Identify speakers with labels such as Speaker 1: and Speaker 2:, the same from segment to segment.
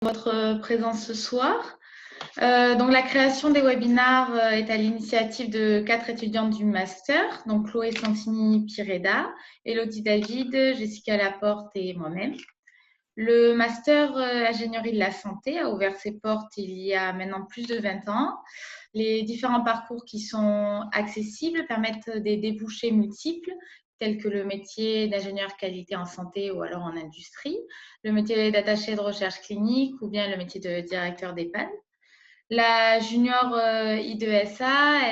Speaker 1: Votre présence ce soir. Donc, la création des webinars est à l'initiative de 4 étudiantes du master, donc Chloé Santini-Pireda, Elodie David, Jessica Laporte et moi-même. Le master ingénierie de la santé a ouvert ses portes il y a maintenant plus de 20 ans. Les différents parcours qui sont accessibles permettent des débouchés multiples, tels que le métier d'ingénieur qualité en santé ou alors en industrie, le métier d'attaché de recherche clinique ou bien le métier de directeur d'EHPAD. La Junior I2SA,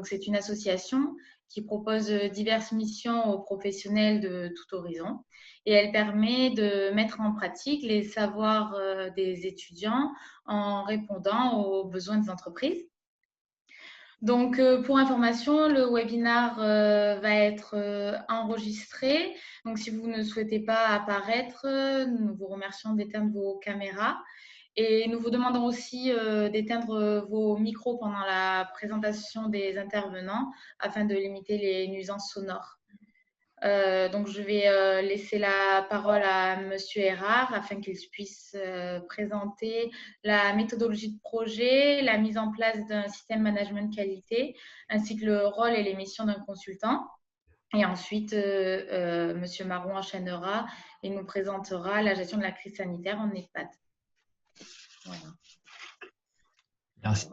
Speaker 1: c'est une association qui propose diverses missions aux professionnels de tout horizon et elle permet de mettre en pratique les savoirs des étudiants en répondant aux besoins des entreprises. Donc, pour information, le webinar va être enregistré. Donc, si vous ne souhaitez pas apparaître, nous vous remercions d'éteindre vos caméras. Et nous vous demandons aussi d'éteindre vos micros pendant la présentation des intervenants afin de limiter les nuisances sonores. Donc, je vais laisser la parole à Monsieur Erard afin qu'il puisse présenter la méthodologie de projet, la mise en place d'un système management qualité, ainsi que le rôle et les missions d'un consultant. Et ensuite, Monsieur Marron enchaînera et nous présentera la gestion de la crise sanitaire en EHPAD. Voilà.
Speaker 2: Merci.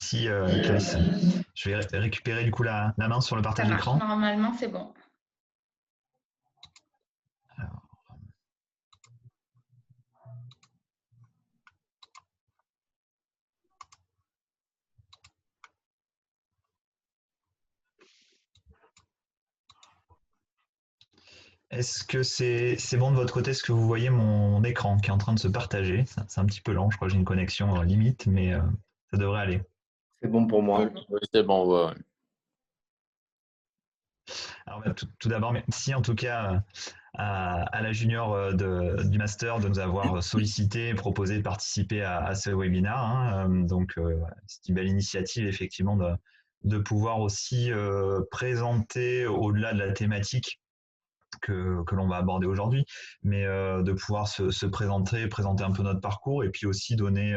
Speaker 2: Merci Clarisse. Je vais récupérer du coup la main sur le partage d'écran.
Speaker 1: Normalement, c'est bon.
Speaker 2: Alors, est-ce que c'est bon de votre côté? Est-ce que vous voyez mon écran qui est en train de se partager? C'est un petit peu lent, je crois que j'ai une connexion limite, mais ça devrait aller.
Speaker 3: C'est bon pour moi.
Speaker 4: Oui, c'est bon, ouais.
Speaker 2: Alors, tout d'abord, merci en tout cas à la junior du master de nous avoir sollicité et proposé de participer à ce webinaire. Hein. Donc, c'est une belle initiative, effectivement, de pouvoir aussi présenter au-delà de la thématique que l'on va aborder aujourd'hui, mais de pouvoir se présenter un peu notre parcours et puis aussi donner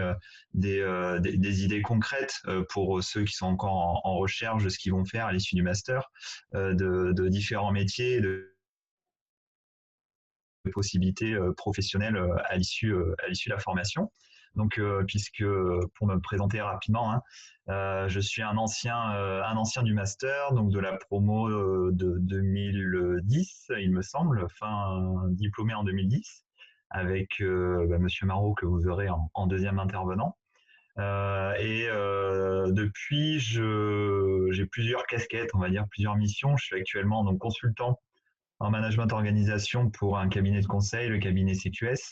Speaker 2: des idées concrètes pour ceux qui sont encore en recherche de ce qu'ils vont faire à l'issue du master, de différents métiers, de possibilités professionnelles à l'issue de la formation. Donc, puisque pour me présenter rapidement, hein, je suis un ancien du master, donc de la promo de 2010, il me semble, diplômé en 2010, avec Monsieur Marot que vous verrez en deuxième intervenant. Depuis, j'ai plusieurs casquettes, on va dire plusieurs missions. Je suis actuellement donc consultant en management organisation pour un cabinet de conseil, le cabinet CQS.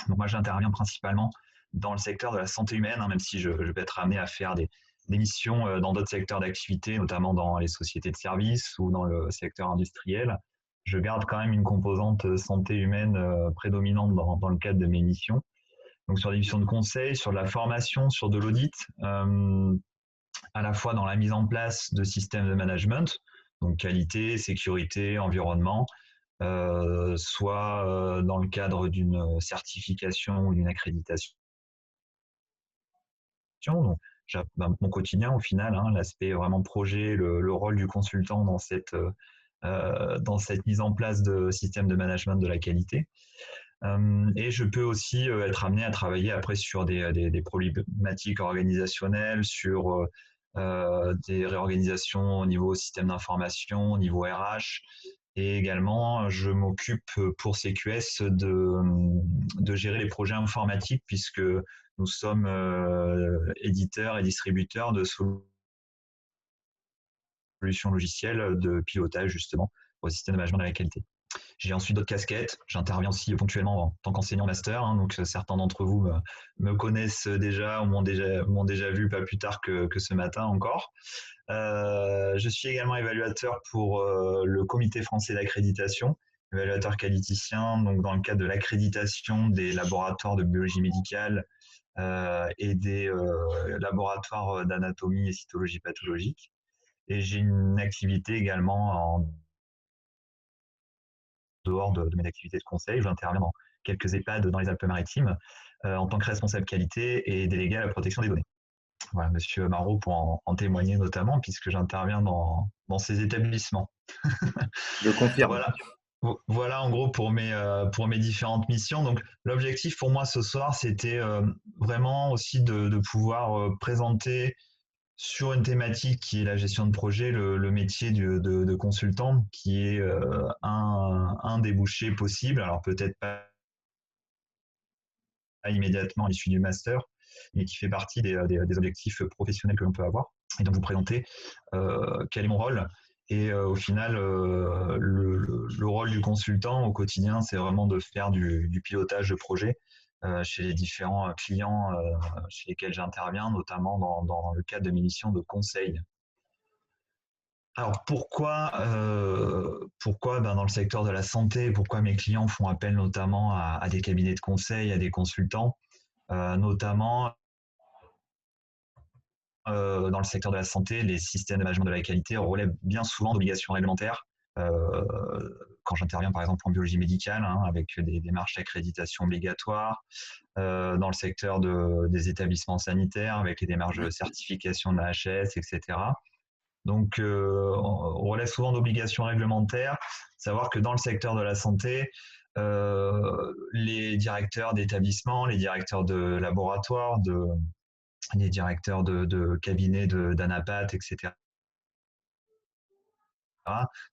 Speaker 2: Donc moi, j'interviens principalement dans le secteur de la santé humaine, hein, même si je vais être amené à faire des missions dans d'autres secteurs d'activité, notamment dans les sociétés de services ou dans le secteur industriel. Je garde quand même une composante santé humaine prédominante dans le cadre de mes missions. Donc sur des missions de conseil, sur de la formation, sur de l'audit, à la fois dans la mise en place de systèmes de management, donc qualité, sécurité, environnement, soit dans le cadre d'une certification ou d'une accréditation. Donc, mon quotidien au final, hein, l'aspect vraiment projet, le rôle du consultant dans cette mise en place de systèmes de management de la qualité. Et je peux aussi être amené à travailler après sur des problématiques organisationnelles, sur des réorganisations au niveau système d'information, au niveau RH. Et également, je m'occupe pour CQS de gérer les projets informatiques puisque nous sommes éditeurs et distributeurs de solutions logicielles de pilotage justement pour le système de management de la qualité. J'ai ensuite d'autres casquettes. J'interviens aussi ponctuellement en tant qu'enseignant master. Hein, donc, certains d'entre vous me connaissent déjà ou m'ont déjà vu pas plus tard que ce matin encore. Je suis également évaluateur pour le Comité français d'accréditation, évaluateur qualiticien, donc dans le cadre de l'accréditation des laboratoires de biologie médicale et des laboratoires d'anatomie et cytologie pathologique. Et j'ai une activité également dehors de mes activités de conseil. J'interviens dans quelques EHPAD dans les Alpes-Maritimes en tant que responsable qualité et délégué à la protection des données. Voilà, Monsieur Marot pour en témoigner notamment, puisque j'interviens dans ces établissements.
Speaker 3: Je confirme.
Speaker 2: Voilà. Voilà en gros pour mes différentes missions. Donc l'objectif pour moi ce soir, c'était vraiment aussi de pouvoir présenter sur une thématique qui est la gestion de projet, le métier de consultant, qui est un débouché possible. Alors peut-être pas immédiatement issu du master, mais qui fait partie des objectifs professionnels que l'on peut avoir. Et donc vous présenter quel est mon rôle. Et au final, le rôle du consultant au quotidien, c'est vraiment de faire du pilotage de projet chez les différents clients chez lesquels j'interviens, notamment dans le cadre de mes missions de conseil. Alors pourquoi dans le secteur de la santé, pourquoi mes clients font appel notamment à des cabinets de conseil, à des consultants, notamment dans le secteur de la santé, les systèmes de management de la qualité relèvent bien souvent d'obligations réglementaires. Quand j'interviens par exemple en biologie médicale, avec des démarches d'accréditation obligatoires, dans le secteur des établissements sanitaires, avec les démarches de certification de la HS, etc. Donc, on relève souvent d'obligations réglementaires. Savoir que dans le secteur de la santé, les directeurs d'établissements, les directeurs de laboratoires, les directeurs de cabinets d'anapath, etc.,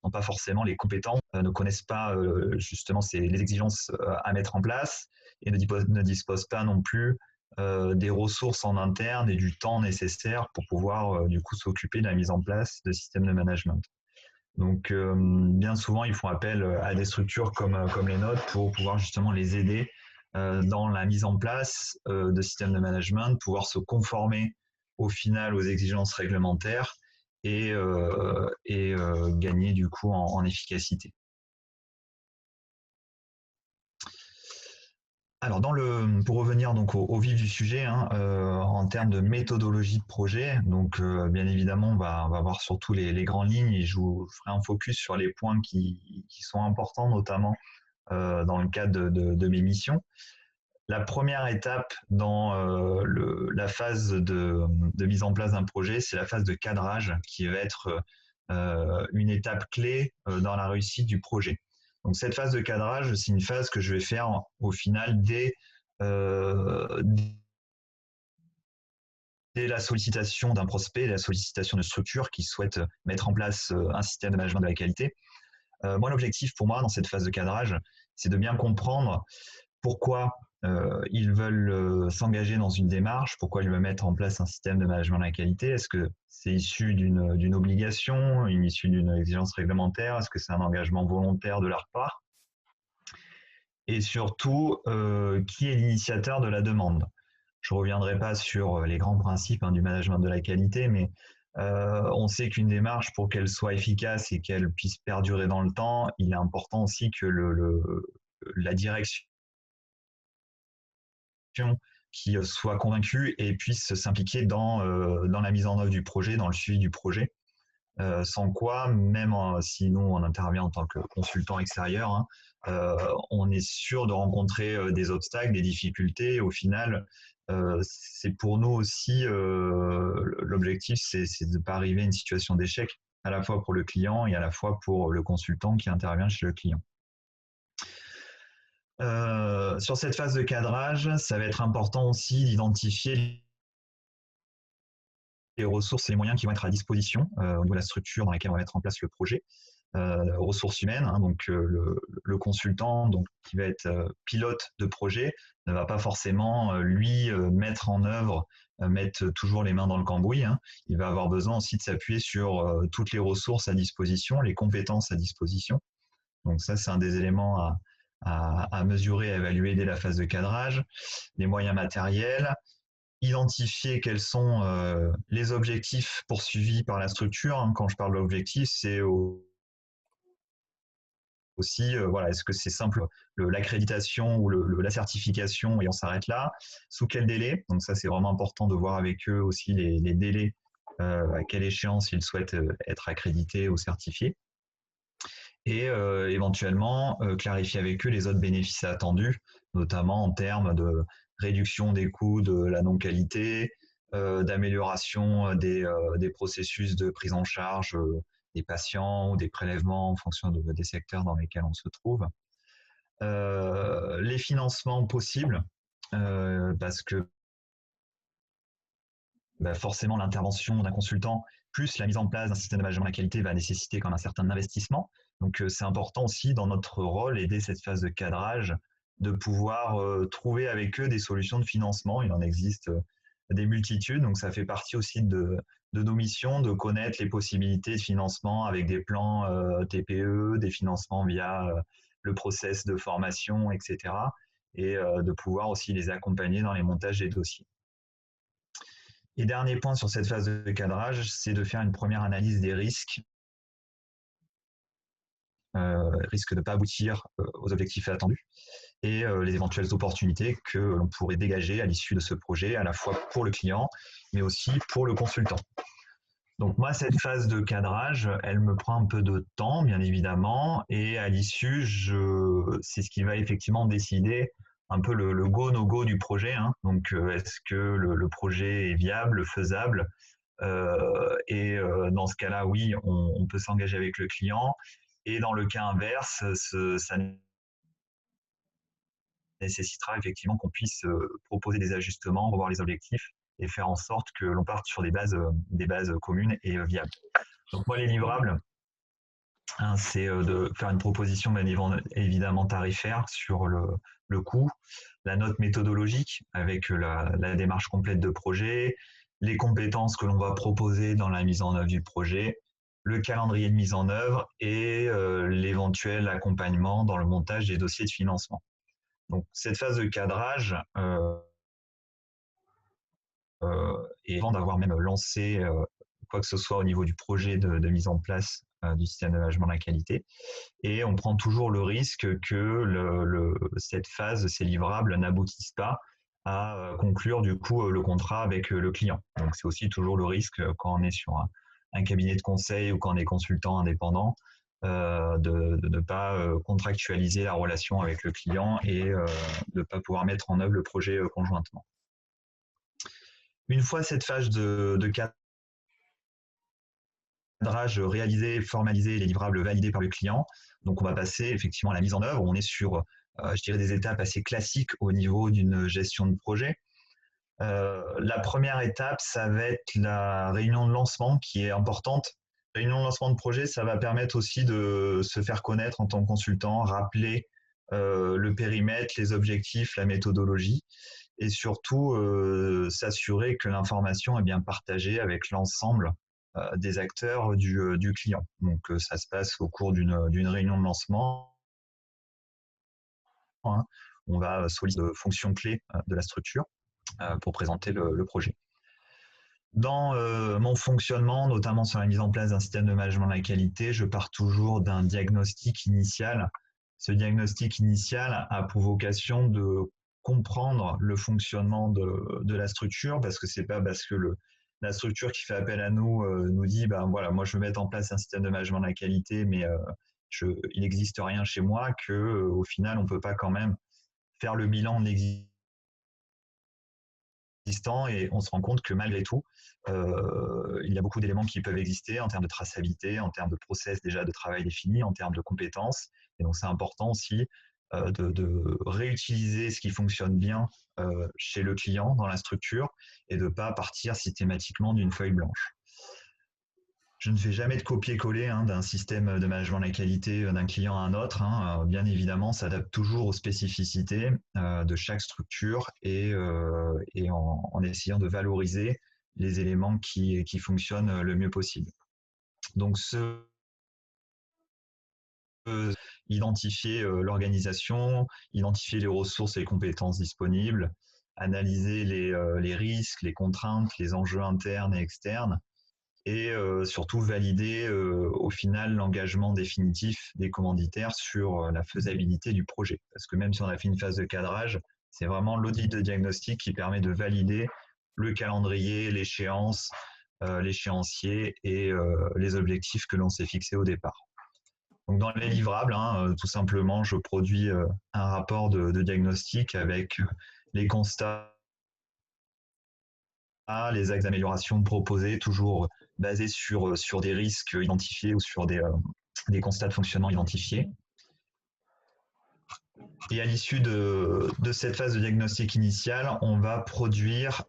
Speaker 2: n'ont pas forcément les compétences, ne connaissent pas justement les exigences à mettre en place et ne disposent pas non plus des ressources en interne et du temps nécessaire pour pouvoir du coup s'occuper de la mise en place de systèmes de management. Donc bien souvent, ils font appel à des structures comme les nôtres pour pouvoir justement les aider dans la mise en place de systèmes de management, pouvoir se conformer au final aux exigences réglementaires et gagner du coup en efficacité. Alors pour revenir donc au vif du sujet, en termes de méthodologie de projet, donc bien évidemment on va voir surtout les grandes lignes et je vous ferai un focus sur les points qui sont importants, notamment dans le cadre de mes missions. La première étape dans la phase de mise en place d'un projet, c'est la phase de cadrage qui va être une étape clé dans la réussite du projet. Donc cette phase de cadrage, c'est une phase que je vais faire au final dès la sollicitation d'un prospect, la sollicitation de structures qui souhaitent mettre en place un système de management de la qualité. Moi, l'objectif pour moi dans cette phase de cadrage, c'est de bien comprendre pourquoi ils veulent s'engager dans une démarche, pourquoi ils veulent mettre en place un système de management de la qualité. Est-ce que c'est issu d'une obligation, issue d'une exigence réglementaire? Est-ce que c'est un engagement volontaire de leur part? Et surtout, qui est l'initiateur de la demande? Je ne reviendrai pas sur les grands principes du management de la qualité, mais on sait qu'une démarche, pour qu'elle soit efficace et qu'elle puisse perdurer dans le temps, il est important aussi que la direction qui soit convaincue et puisse s'impliquer dans la mise en œuvre du projet, dans le suivi du projet. Sans quoi, même si nous, on intervient en tant que consultant extérieur, on est sûr de rencontrer des obstacles, des difficultés. Au final, c'est pour nous aussi, l'objectif, c'est de ne pas arriver à une situation d'échec, à la fois pour le client et à la fois pour le consultant qui intervient chez le client. Sur cette phase de cadrage, ça va être important aussi d'identifier les ressources et les moyens qui vont être à disposition au niveau de la structure dans laquelle on va mettre en place le projet. Ressources humaines, donc le consultant qui va être pilote de projet ne va pas forcément lui mettre en œuvre, mettre toujours les mains dans le cambouis. Il va avoir besoin aussi de s'appuyer sur toutes les ressources à disposition, les compétences à disposition. Donc ça, c'est un des éléments à mesurer, à évaluer dès la phase de cadrage. Les moyens matériels, identifier quels sont les objectifs poursuivis par la structure. Quand je parle d'objectifs, c'est aussi, est-ce que c'est simple l'accréditation ou la certification et on s'arrête là? Sous quel délai? Donc ça, c'est vraiment important de voir avec eux aussi les délais, à quelle échéance ils souhaitent être accrédités ou certifiés. et éventuellement clarifier avec eux les autres bénéfices attendus, notamment en termes de réduction des coûts de la non-qualité, d'amélioration des processus de prise en charge des patients ou des prélèvements en fonction des secteurs dans lesquels on se trouve. Les financements possibles, parce que forcément l'intervention d'un consultant plus la mise en place d'un système de management de la qualité va nécessiter quand même un certain investissement. Donc c'est important aussi dans notre rôle et dès cette phase de cadrage de pouvoir trouver avec eux des solutions de financement. Il en existe des multitudes, donc ça fait partie aussi de nos missions de connaître les possibilités de financement avec des plans TPE, des financements via le process de formation, etc. Et de pouvoir aussi les accompagner dans les montages des dossiers. Et dernier point sur cette phase de cadrage, c'est de faire une première analyse des risques. Risque de ne pas aboutir aux objectifs attendus et les éventuelles opportunités que l'on pourrait dégager à l'issue de ce projet, à la fois pour le client, mais aussi pour le consultant. Donc moi, cette phase de cadrage, elle me prend un peu de temps, bien évidemment, et à l'issue, c'est ce qui va effectivement décider un peu le go, no go du projet. Hein. Donc, est-ce que le projet est viable, faisable et dans ce cas-là, oui, on peut s'engager avec le client. Et dans le cas inverse, ça nécessitera effectivement qu'on puisse proposer des ajustements, revoir les objectifs et faire en sorte que l'on parte sur des bases communes et viables. Donc moi, les livrables, hein, c'est de faire une proposition bien évidemment tarifaire sur le coût, la note méthodologique avec la démarche complète de projet, les compétences que l'on va proposer dans la mise en œuvre du projet, le calendrier de mise en œuvre et l'éventuel accompagnement dans le montage des dossiers de financement. Donc cette phase de cadrage, et avant d'avoir même lancé quoi que ce soit au niveau du projet de mise en place du système de management de la qualité. Et on prend toujours le risque que cette phase, ces livrables, n'aboutissent pas à conclure du coup le contrat avec le client. Donc c'est aussi toujours le risque quand on est sur un cabinet de conseil ou quand on est consultant indépendant, de ne pas contractualiser la relation avec le client et de ne pas pouvoir mettre en œuvre le projet conjointement. Une fois cette phase de cadrage réalisé, formalisé, les livrables validés par le client, donc on va passer effectivement à la mise en œuvre. On est sur, je dirais, des étapes assez classiques au niveau d'une gestion de projet. La première étape, ça va être la réunion de lancement qui est importante. La réunion de lancement de projet, ça va permettre aussi de se faire connaître en tant que consultant, rappeler le périmètre, les objectifs, la méthodologie et surtout s'assurer que l'information est bien partagée avec l'ensemble des acteurs du client. Donc ça se passe au cours d'une réunion de lancement. Hein. On va solliciter les fonctions clés de la structure pour présenter le projet. Dans mon fonctionnement, notamment sur la mise en place d'un système de management de la qualité, je pars toujours d'un diagnostic initial. Ce diagnostic initial a pour vocation de comprendre le fonctionnement de la structure, parce que c'est pas parce que la structure qui fait appel à nous nous dit ben voilà, moi je veux mettre en place un système de management de la qualité, mais il n'existe rien chez moi, que au final on peut pas quand même faire le bilan de l'existence et on se rend compte que malgré tout, il y a beaucoup d'éléments qui peuvent exister en termes de traçabilité, en termes de process déjà de travail défini, en termes de compétences. Et donc c'est important aussi de réutiliser ce qui fonctionne bien chez le client dans la structure et de ne pas partir systématiquement d'une feuille blanche. Je ne fais jamais de copier-coller d'un système de management de la qualité d'un client à un autre. Bien évidemment, ça s'adapte toujours aux spécificités de chaque structure et en essayant de valoriser les éléments qui fonctionnent le mieux possible. Donc, identifier l'organisation, identifier les ressources et les compétences disponibles, analyser les risques, les contraintes, les enjeux internes et externes, et surtout valider au final l'engagement définitif des commanditaires sur la faisabilité du projet. Parce que même si on a fait une phase de cadrage, c'est vraiment l'audit de diagnostic qui permet de valider le calendrier, l'échéance, l'échéancier et les objectifs que l'on s'est fixés au départ. Donc, dans les livrables, tout simplement, je produis un rapport de diagnostic avec les constats, les axes d'amélioration proposés, toujours basés sur des risques identifiés ou sur des constats de fonctionnement identifiés. Et à l'issue de cette phase de diagnostic initial, on va produire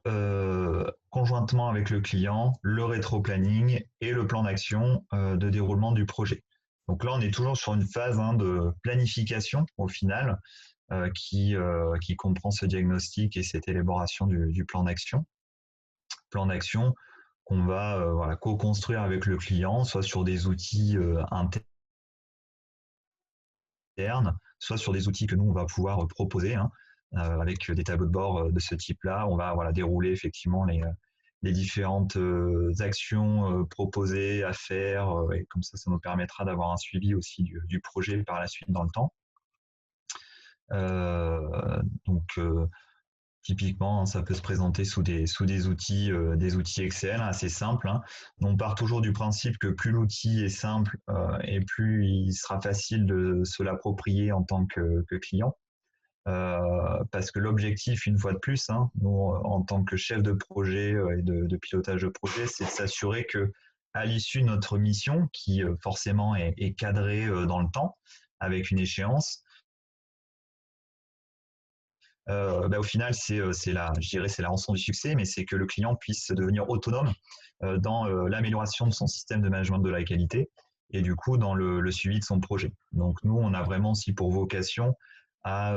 Speaker 2: conjointement avec le client le rétro-planning et le plan d'action de déroulement du projet. Donc là, on est toujours sur une phase de planification au final qui comprend ce diagnostic et cette élaboration du plan d'action. Plan d'action qu'on va co-construire avec le client, soit sur des outils internes, soit sur des outils que nous, on va pouvoir proposer avec des tableaux de bord de ce type-là. On va dérouler effectivement les différentes actions proposées à faire et comme ça nous permettra d'avoir un suivi aussi du projet par la suite dans le temps. Typiquement, ça peut se présenter sous des outils Excel assez simples. On part toujours du principe que plus l'outil est simple et plus il sera facile de se l'approprier en tant que client. Parce que l'objectif, une fois de plus, nous, en tant que chef de projet et de pilotage de projet, c'est de s'assurer que à l'issue de notre mission, qui forcément est cadrée dans le temps, avec une échéance, au final, c'est la rançon du succès, mais c'est que le client puisse devenir autonome dans l'amélioration de son système de management de la qualité et du coup dans le suivi de son projet. Donc nous, on a vraiment aussi pour vocation à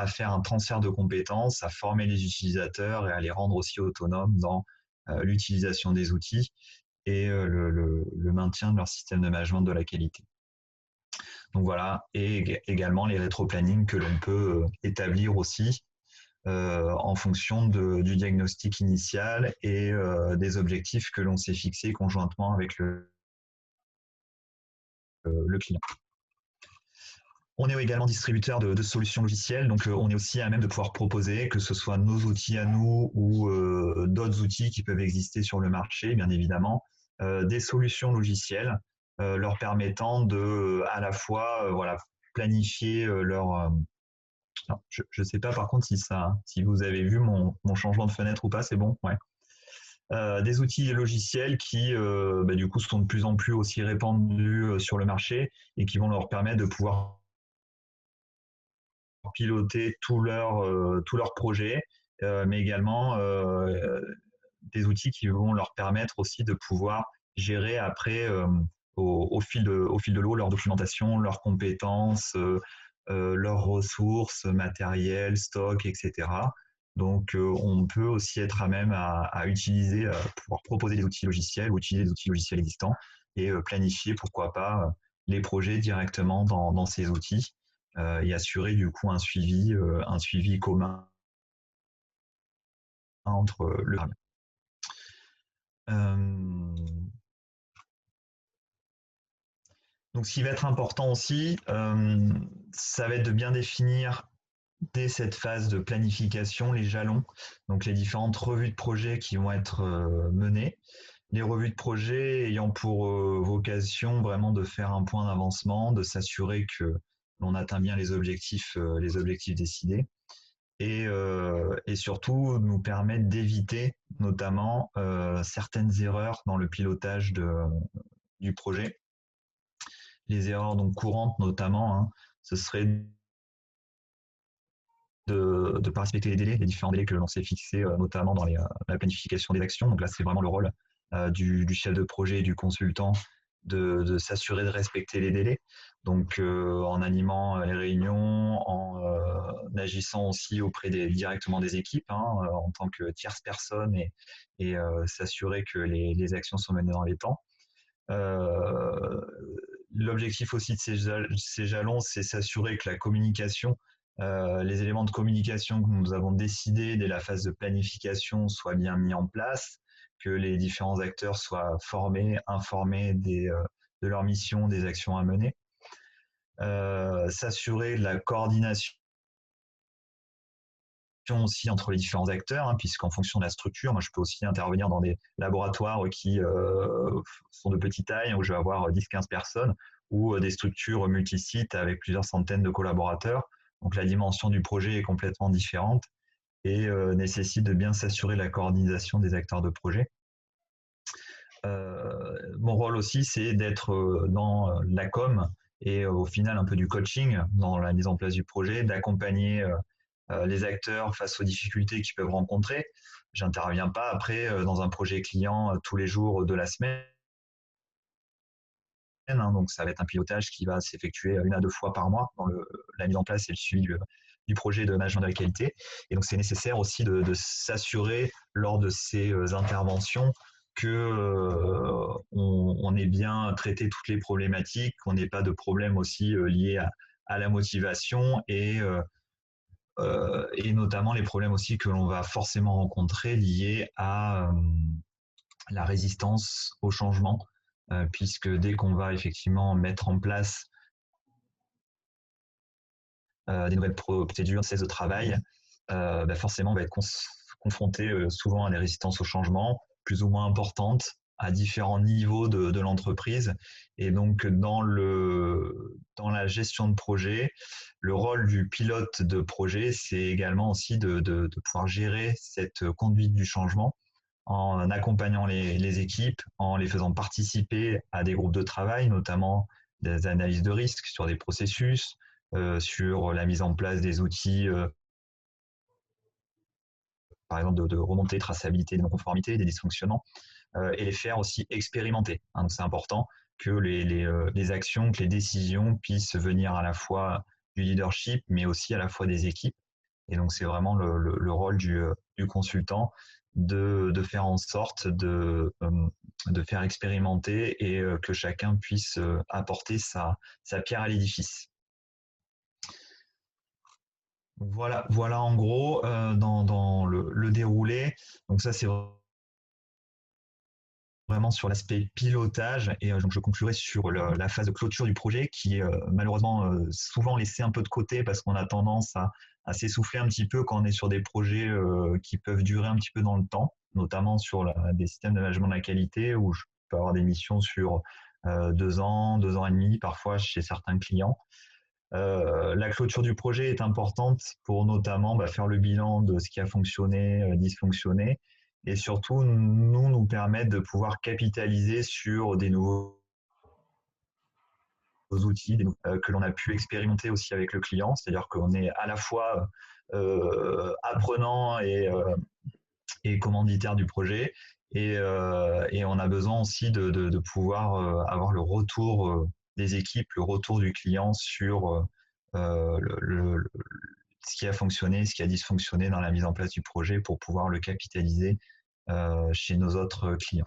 Speaker 2: faire un transfert de compétences, à former les utilisateurs et à les rendre aussi autonomes dans l'utilisation des outils et le maintien de leur système de management de la qualité. Donc voilà, et également les rétro-plannings que l'on peut établir aussi en fonction du diagnostic initial et des objectifs que l'on s'est fixés conjointement avec le client. On est également distributeur de solutions logicielles, donc on est aussi à même de pouvoir proposer, que ce soit nos outils à nous ou d'autres outils qui peuvent exister sur le marché, bien évidemment, des solutions logicielles leur permettant de à la fois planifier leur... je ne sais pas par contre si vous avez vu mon changement de fenêtre ou pas, c'est bon, ouais. Des outils logiciels qui du coup sont de plus en plus aussi répandus sur le marché et qui vont leur permettre de pouvoir piloter tout leur projet, mais également des outils qui vont leur permettre aussi de pouvoir gérer après au fil de l'eau leur documentation, leurs compétences, leurs ressources, matériel, stock, etc. Donc, on peut aussi être à même à utiliser, pouvoir proposer des outils logiciels ou utiliser des outils logiciels existants et planifier, pourquoi pas, les projets directement dans ces outils et assurer du coup un suivi commun entre le Donc, ce qui va être important aussi, ça va être de bien définir dès cette phase de planification les jalons, donc les différentes revues de projet qui vont être menées. Les revues de projet ayant pour vocation vraiment de faire un point d'avancement, de s'assurer que l'on atteint bien les objectifs décidés et surtout nous permettre d'éviter notamment certaines erreurs dans le pilotage du projet. Les erreurs donc courantes notamment, ce serait de ne pas respecter les différents délais que l'on s'est fixés, notamment dans la planification des actions. Donc là, c'est vraiment le rôle du chef de projet et du consultant de s'assurer de respecter les délais. Donc, en animant les réunions, en agissant aussi directement des équipes, en tant que tierce personne et s'assurer que les actions sont menées dans les temps. L'objectif aussi de ces jalons, c'est s'assurer que la communication, les éléments de communication que nous avons décidés dès la phase de planification soient bien mis en place, que les différents acteurs soient formés, informés de leur mission, des actions à mener. S'assurer de la coordination aussi entre les différents acteurs, puisqu'en fonction de la structure, moi je peux aussi intervenir dans des laboratoires qui sont de petite taille, où je vais avoir 10-15 personnes, ou des structures multisites avec plusieurs centaines de collaborateurs. Donc la dimension du projet est complètement différente et nécessite de bien s'assurer la coordination des acteurs de projet. Mon rôle aussi, c'est d'être dans la com et au final un peu du coaching dans la mise en place du projet, d'accompagner les acteurs face aux difficultés qu'ils peuvent rencontrer. J'interviens pas après dans un projet client tous les jours de la semaine. Donc ça va être un pilotage qui va s'effectuer 1 à 2 fois par mois dans la mise en place et le suivi du projet de management de la qualité. Et donc c'est nécessaire aussi de s'assurer lors de ces interventions que on ait bien traité toutes les problématiques, qu'on n'ait pas de problèmes aussi liés à la motivation et notamment les problèmes aussi que l'on va forcément rencontrer liés à la résistance au changement, puisque dès qu'on va effectivement mettre en place des nouvelles procédures, de travail, forcément on va être confronté souvent à des résistances au changement, plus ou moins importantes, à différents niveaux de l'entreprise. Et donc dans la gestion de projet, le rôle du pilote de projet, c'est également aussi de pouvoir gérer cette conduite du changement en accompagnant les équipes, en les faisant participer à des groupes de travail, notamment des analyses de risques sur des processus, sur la mise en place des outils, par exemple de remontée, traçabilité des non-conformités, des dysfonctionnements, et les faire aussi expérimenter. Donc c'est important que les actions, que les décisions puissent venir à la fois du leadership, mais aussi à la fois des équipes. Et donc c'est vraiment le rôle du consultant de faire en sorte de faire expérimenter et que chacun puisse apporter sa pierre à l'édifice. Voilà en gros dans le déroulé. Donc ça c'est vraiment sur l'aspect pilotage et donc je conclurai sur la phase de clôture du projet qui est malheureusement souvent laissée un peu de côté parce qu'on a tendance à s'essouffler un petit peu quand on est sur des projets qui peuvent durer un petit peu dans le temps, notamment sur des systèmes de management de la qualité où je peux avoir des missions sur 2 ans, 2 ans et demi parfois chez certains clients. La clôture du projet est importante pour notamment faire le bilan de ce qui a fonctionné, dysfonctionné, et surtout nous permettre de pouvoir capitaliser sur des nouveaux outils que l'on a pu expérimenter aussi avec le client, c'est-à-dire qu'on est à la fois apprenant et commanditaire du projet, et on a besoin aussi de pouvoir avoir le retour des équipes, le retour du client sur ce qui a fonctionné, ce qui a dysfonctionné dans la mise en place du projet pour pouvoir le capitaliser chez nos autres clients.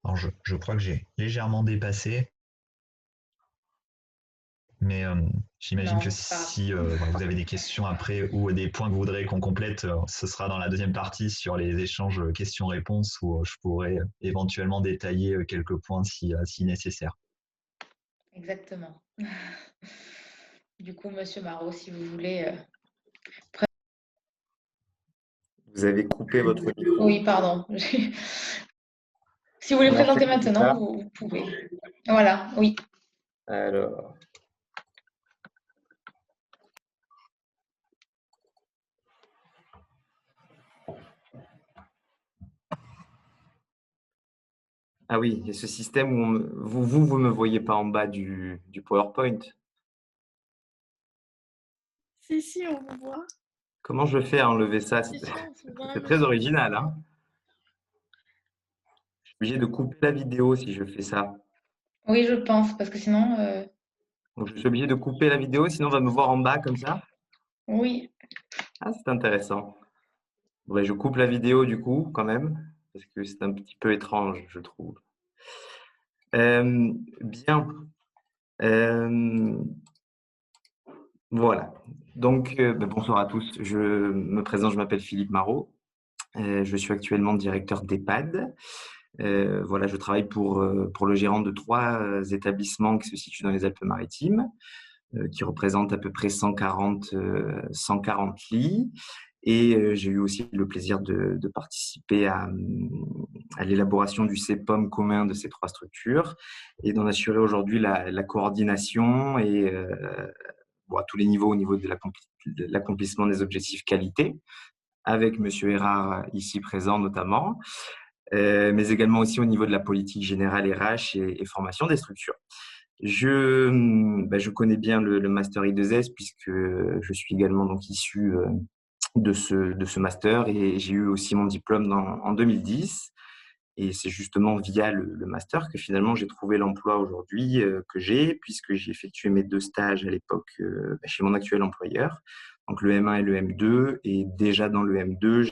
Speaker 2: Alors je crois que j'ai légèrement dépassé, mais j'imagine que si vous avez des questions après ou des points que vous voudrez qu'on complète, ce sera dans la deuxième partie sur les échanges questions-réponses où je pourrais éventuellement détailler quelques points si nécessaire.
Speaker 1: Exactement. Du coup, Monsieur Marot, si vous voulez.
Speaker 3: Vous avez coupé votre micro.
Speaker 1: Oui, pardon. Si vous voulez présenter maintenant, vous pouvez. Voilà, oui.
Speaker 3: Alors. Ah oui, et ce système où vous me voyez pas en bas du PowerPoint.
Speaker 4: Si, on vous voit.
Speaker 3: Comment je fais à enlever ça?
Speaker 4: Si,
Speaker 3: C'est très original, hein? Je suis obligé de couper la vidéo si je fais ça.
Speaker 1: Oui, je pense, parce que sinon…
Speaker 3: Donc, je suis obligé de couper la vidéo, sinon on va me voir en bas comme ça?
Speaker 1: Oui.
Speaker 3: Ah, c'est intéressant. Bon, je coupe la vidéo du coup, quand même, parce que c'est un petit peu étrange, je trouve. Bien. Voilà. Donc, bonsoir à tous. Je me présente, je m'appelle Philippe Marot. Je suis actuellement directeur d'EHPAD. Voilà, je travaille pour le gérant de 3 établissements qui se situent dans les Alpes-Maritimes, qui représentent à peu près 140 lits. Et j'ai eu aussi le plaisir de participer à l'élaboration du CPOM commun de ces 3 structures et d'en assurer aujourd'hui la coordination et à tous les niveaux, au niveau de l'accomplissement des objectifs qualité, avec Monsieur Erard ici présent notamment, mais également aussi au niveau de la politique générale RH et formation des structures. Je connais bien le Master I2S puisque je suis également donc issu de ce master et j'ai eu aussi mon diplôme en 2010. Et c'est justement via le master que finalement j'ai trouvé l'emploi aujourd'hui que j'ai, puisque j'ai effectué mes 2 stages à l'époque chez mon actuel employeur, donc le M1 et le M2. Et déjà dans le M2,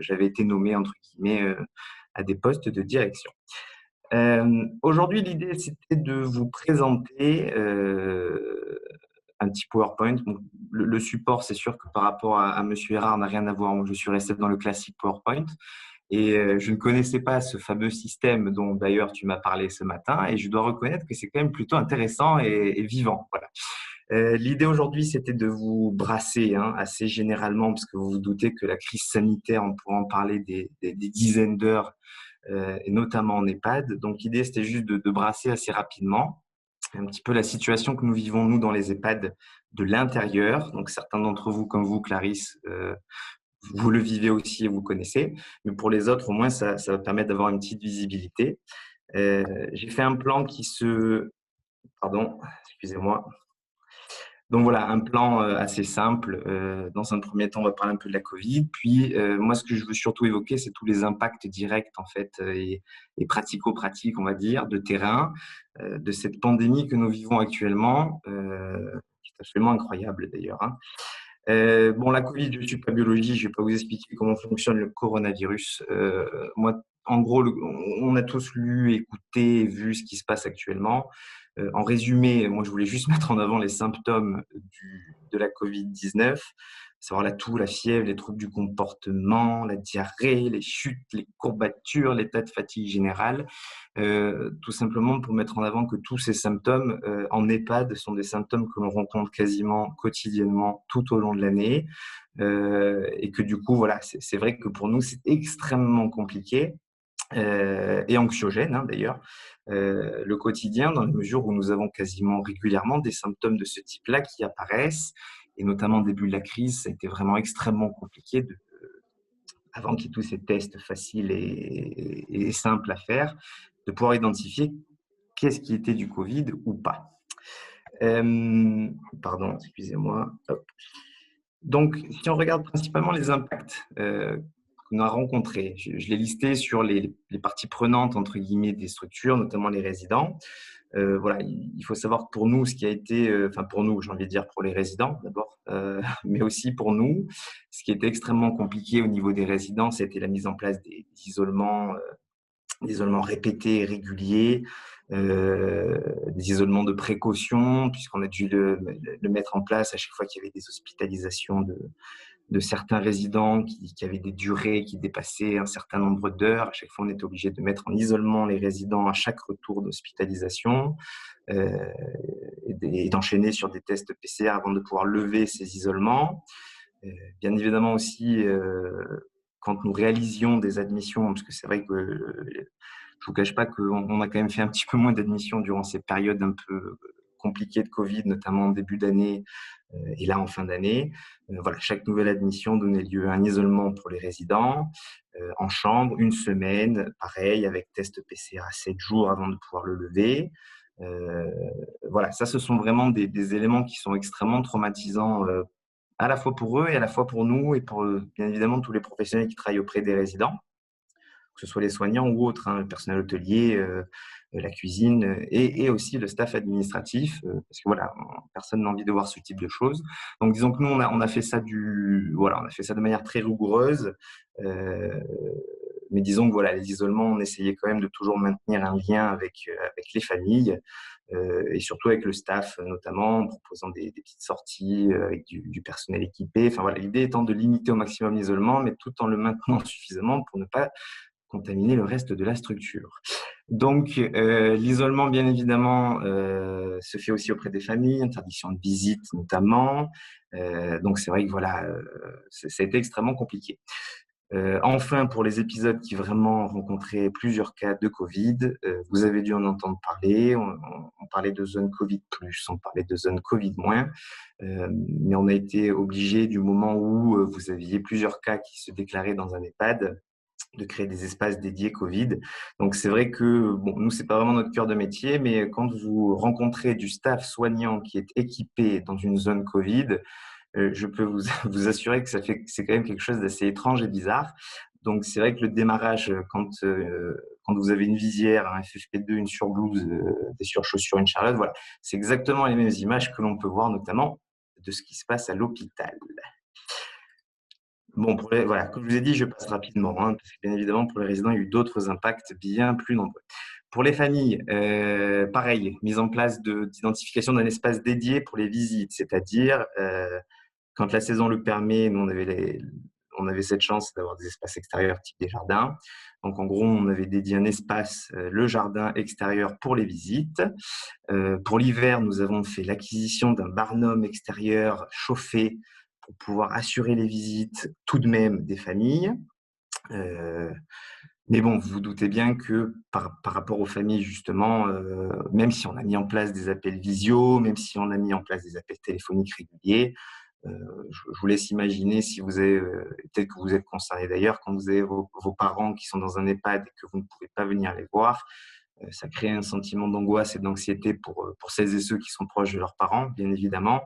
Speaker 3: j'avais été nommé entre guillemets à des postes de direction. Aujourd'hui, l'idée c'était de vous présenter un petit PowerPoint. Donc, le support, c'est sûr que par rapport à Monsieur Erard n'a rien à voir. Je suis resté dans le classique PowerPoint. Et je ne connaissais pas ce fameux système dont d'ailleurs tu m'as parlé ce matin, et je dois reconnaître que c'est quand même plutôt intéressant et vivant. Voilà. L'idée aujourd'hui, c'était de vous brasser assez généralement, parce que vous vous doutez que la crise sanitaire, on pourra en parler des dizaines d'heures, et notamment en EHPAD. Donc l'idée, c'était juste de brasser assez rapidement un petit peu la situation que nous vivons, nous, dans les EHPAD de l'intérieur. Donc certains d'entre vous, comme vous, Clarisse, vous le vivez aussi et vous connaissez, mais pour les autres, au moins, ça va permettre d'avoir une petite visibilité. J'ai fait un plan Pardon, excusez-moi. Donc voilà, un plan assez simple. Dans un premier temps, on va parler un peu de la Covid. Puis, moi, ce que je veux surtout évoquer, c'est tous les impacts directs, en fait, et pratico-pratiques, on va dire, de terrain, de cette pandémie que nous vivons actuellement, qui est absolument incroyable d'ailleurs. La Covid, je ne suis pas biologie, je ne vais pas vous expliquer comment fonctionne le coronavirus. Moi, en gros, on a tous lu, écouté, vu ce qui se passe actuellement. En résumé, moi, je voulais juste mettre en avant les symptômes de la Covid-19, savoir la toux, la fièvre, les troubles du comportement, la diarrhée, les chutes, les courbatures, l'état de fatigue générale. Tout simplement pour mettre en avant que tous ces symptômes en EHPAD sont des symptômes que l'on rencontre quasiment quotidiennement tout au long de l'année, et que du coup, voilà, c'est vrai que pour nous, c'est extrêmement compliqué et anxiogène d'ailleurs, le quotidien, dans la mesure où nous avons quasiment régulièrement des symptômes de ce type-là qui apparaissent, et notamment au début de la crise, ça a été vraiment extrêmement compliqué avant qu'il y ait tous ces tests faciles et simples à faire, de pouvoir identifier qu'est-ce qui était du Covid ou pas. Pardon, excusez-moi. Hop. Donc, si on regarde principalement les impacts qu'on a rencontrés, je l'ai listé sur les parties prenantes, entre guillemets, des structures, notamment les résidents. Voilà, il faut savoir que pour nous, ce qui a été, pour nous, j'ai envie de dire pour les résidents d'abord, mais aussi pour nous, ce qui était extrêmement compliqué au niveau des résidents, c'était la mise en place d'isolements répétés et réguliers, des isolements de précaution, puisqu'on a dû le mettre en place à chaque fois qu'il y avait des hospitalisations de certains résidents qui avaient des durées qui dépassaient un certain nombre d'heures. À chaque fois, on était obligé de mettre en isolement les résidents à chaque retour d'hospitalisation et d'enchaîner sur des tests PCR avant de pouvoir lever ces isolements. Bien évidemment aussi, quand nous réalisions des admissions, parce que c'est vrai que je ne vous cache pas qu'on a quand même fait un petit peu moins d'admissions durant ces périodes un peu compliquées de Covid, notamment en début d'année et là en fin d'année. Voilà, chaque nouvelle admission donnait lieu à un isolement pour les résidents, en chambre, 1 semaine, pareil, avec test PCR à 7 jours avant de pouvoir le lever. Voilà, ça, ce sont vraiment des éléments qui sont extrêmement traumatisants à la fois pour eux et à la fois pour nous et pour, bien évidemment, tous les professionnels qui travaillent auprès des résidents, que ce soit les soignants ou autres, le personnel hôtelier, la cuisine et aussi le staff administratif, parce que voilà, personne n'a envie de voir ce type de choses. Donc, disons que nous, on a fait ça on a fait ça de manière très rigoureuse, mais disons que voilà, les isolements, on essayait quand même de toujours maintenir un lien avec les familles. Et surtout avec le staff, notamment en proposant des petites sorties avec du personnel équipé. Enfin voilà, l'idée étant de limiter au maximum l'isolement, mais tout en le maintenant suffisamment pour ne pas contaminer le reste de la structure. Donc, l'isolement, bien évidemment, se fait aussi auprès des familles, interdiction de visite notamment. Donc, c'est vrai que voilà, ça a été extrêmement compliqué. Enfin, pour les épisodes qui vraiment rencontraient plusieurs cas de Covid, vous avez dû en entendre parler. On parlait de zone Covid plus, on parlait de zone Covid moins. Mais on a été obligé, du moment où vous aviez plusieurs cas qui se déclaraient dans un EHPAD, de créer des espaces dédiés Covid. Donc, c'est vrai que, bon, nous, c'est pas vraiment notre cœur de métier, mais quand vous rencontrez du staff soignant qui est équipé dans une zone Covid, je peux vous assurer que c'est quand même quelque chose d'assez étrange et bizarre. Donc, c'est vrai que le démarrage, quand vous avez une visière, un FFP2, une surblouse, des surchaussures, une charlotte, voilà, c'est exactement les mêmes images que l'on peut voir notamment de ce qui se passe à l'hôpital. Bon, voilà, comme je vous ai dit, je passe rapidement, parce que bien évidemment, pour les résidents, il y a eu d'autres impacts bien plus nombreux. Pour les familles, pareil, mise en place d'identification d'un espace dédié pour les visites, c'est-à-dire quand la saison le permet, nous, on avait cette chance d'avoir des espaces extérieurs type des jardins. Donc, en gros, on avait dédié un espace, le jardin extérieur pour les visites. Pour l'hiver, nous avons fait l'acquisition d'un barnum extérieur chauffé pour pouvoir assurer les visites tout de même des familles. Mais bon, vous vous doutez bien que par rapport aux familles, justement, même si on a mis en place des appels visio, même si on a mis en place des appels téléphoniques réguliers, je vous laisse imaginer si vous avez, peut-être que vous êtes concerné d'ailleurs, quand vous avez vos parents qui sont dans un EHPAD et que vous ne pouvez pas venir les voir, ça crée un sentiment d'angoisse et d'anxiété pour celles et ceux qui sont proches de leurs parents, bien évidemment,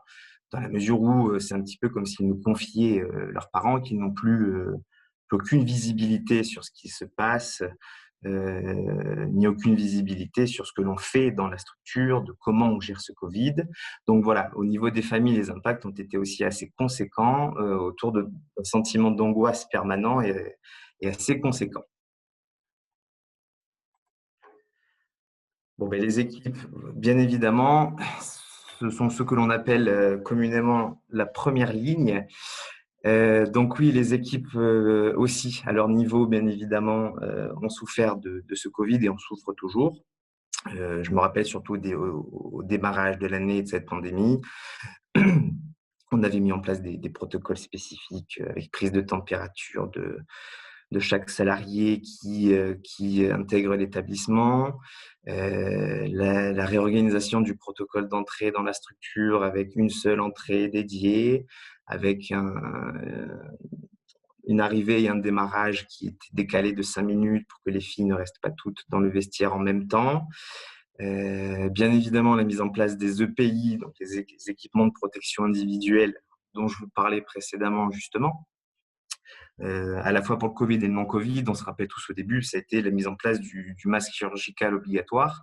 Speaker 3: dans la mesure où c'est un petit peu comme s'ils nous confiaient leurs parents, qu'ils n'ont plus aucune visibilité sur ce qui se passe, ni aucune visibilité sur ce que l'on fait dans la structure, de comment on gère ce Covid. Donc voilà, au niveau des familles, les impacts ont été aussi assez conséquents autour d'un sentiment d'angoisse permanent et assez conséquent. Bon, ben, les équipes, bien évidemment, ce sont ceux que l'on appelle communément la première ligne. Donc oui, les équipes aussi, à leur niveau, bien évidemment, ont souffert de ce Covid et en souffrent toujours. Je me rappelle surtout au démarrage de l'année de cette pandémie, on avait mis en place des protocoles spécifiques avec prise de température de chaque salarié qui intègre l'établissement, la réorganisation du protocole d'entrée dans la structure avec une seule entrée dédiée, avec une arrivée et un démarrage qui était décalé de 5 minutes pour que les filles ne restent pas toutes dans le vestiaire en même temps. Bien évidemment, la mise en place des EPI, donc les équipements de protection individuelle dont je vous parlais précédemment justement, à la fois pour le Covid et le non-Covid. On se rappelle tous au début, ça a été la mise en place du masque chirurgical obligatoire.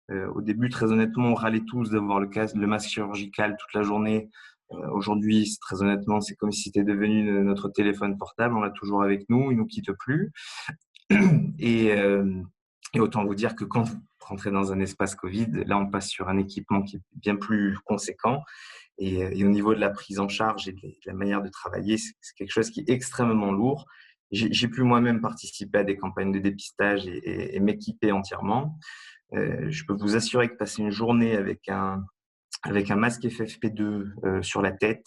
Speaker 3: Au début, très honnêtement, on râlait tous d'avoir le masque chirurgical toute la journée. Aujourd'hui, très honnêtement, c'est comme si c'était devenu notre téléphone portable. On l'a toujours avec nous, il ne nous quitte plus. Et autant vous dire que quand vous rentrez dans un espace Covid, là, on passe sur un équipement qui est bien plus conséquent. Et au niveau de la prise en charge et de la manière de travailler, c'est quelque chose qui est extrêmement lourd. J'ai pu moi-même participer à des campagnes de dépistage et m'équiper entièrement. Je peux vous assurer que passer une journée avec un masque FFP2 sur la tête,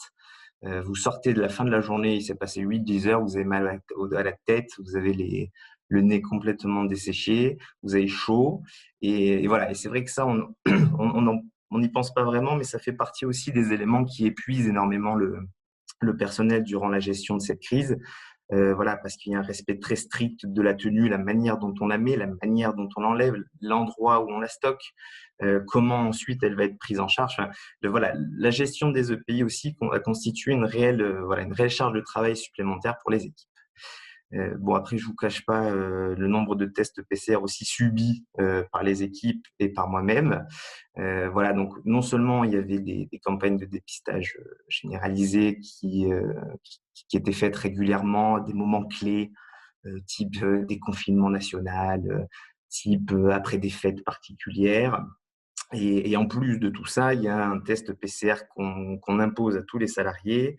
Speaker 3: vous sortez de la fin de la journée, il s'est passé 8-10 heures, vous avez mal à la tête, vous avez le nez complètement desséché, vous avez chaud. Et voilà, et c'est vrai que ça, on n'y pense pas vraiment, mais ça fait partie aussi des éléments qui épuisent énormément le personnel durant la gestion de cette crise. Voilà, parce qu'il y a un respect très strict de la tenue, la manière dont on la met, la manière dont on l'enlève, l'endroit où on la stocke, comment ensuite elle va être prise en charge. Enfin, voilà, la gestion des EPI aussi a constitué une réelle charge de travail supplémentaire pour les équipes. Bon, après, je vous cache pas le nombre de tests PCR aussi subis par les équipes et par moi-même. Voilà, donc non seulement il y avait des campagnes de dépistage généralisées qui étaient faites régulièrement à des moments clés, type déconfinement national, type après des fêtes particulières. Et en plus de tout ça, il y a un test PCR qu'on impose à tous les salariés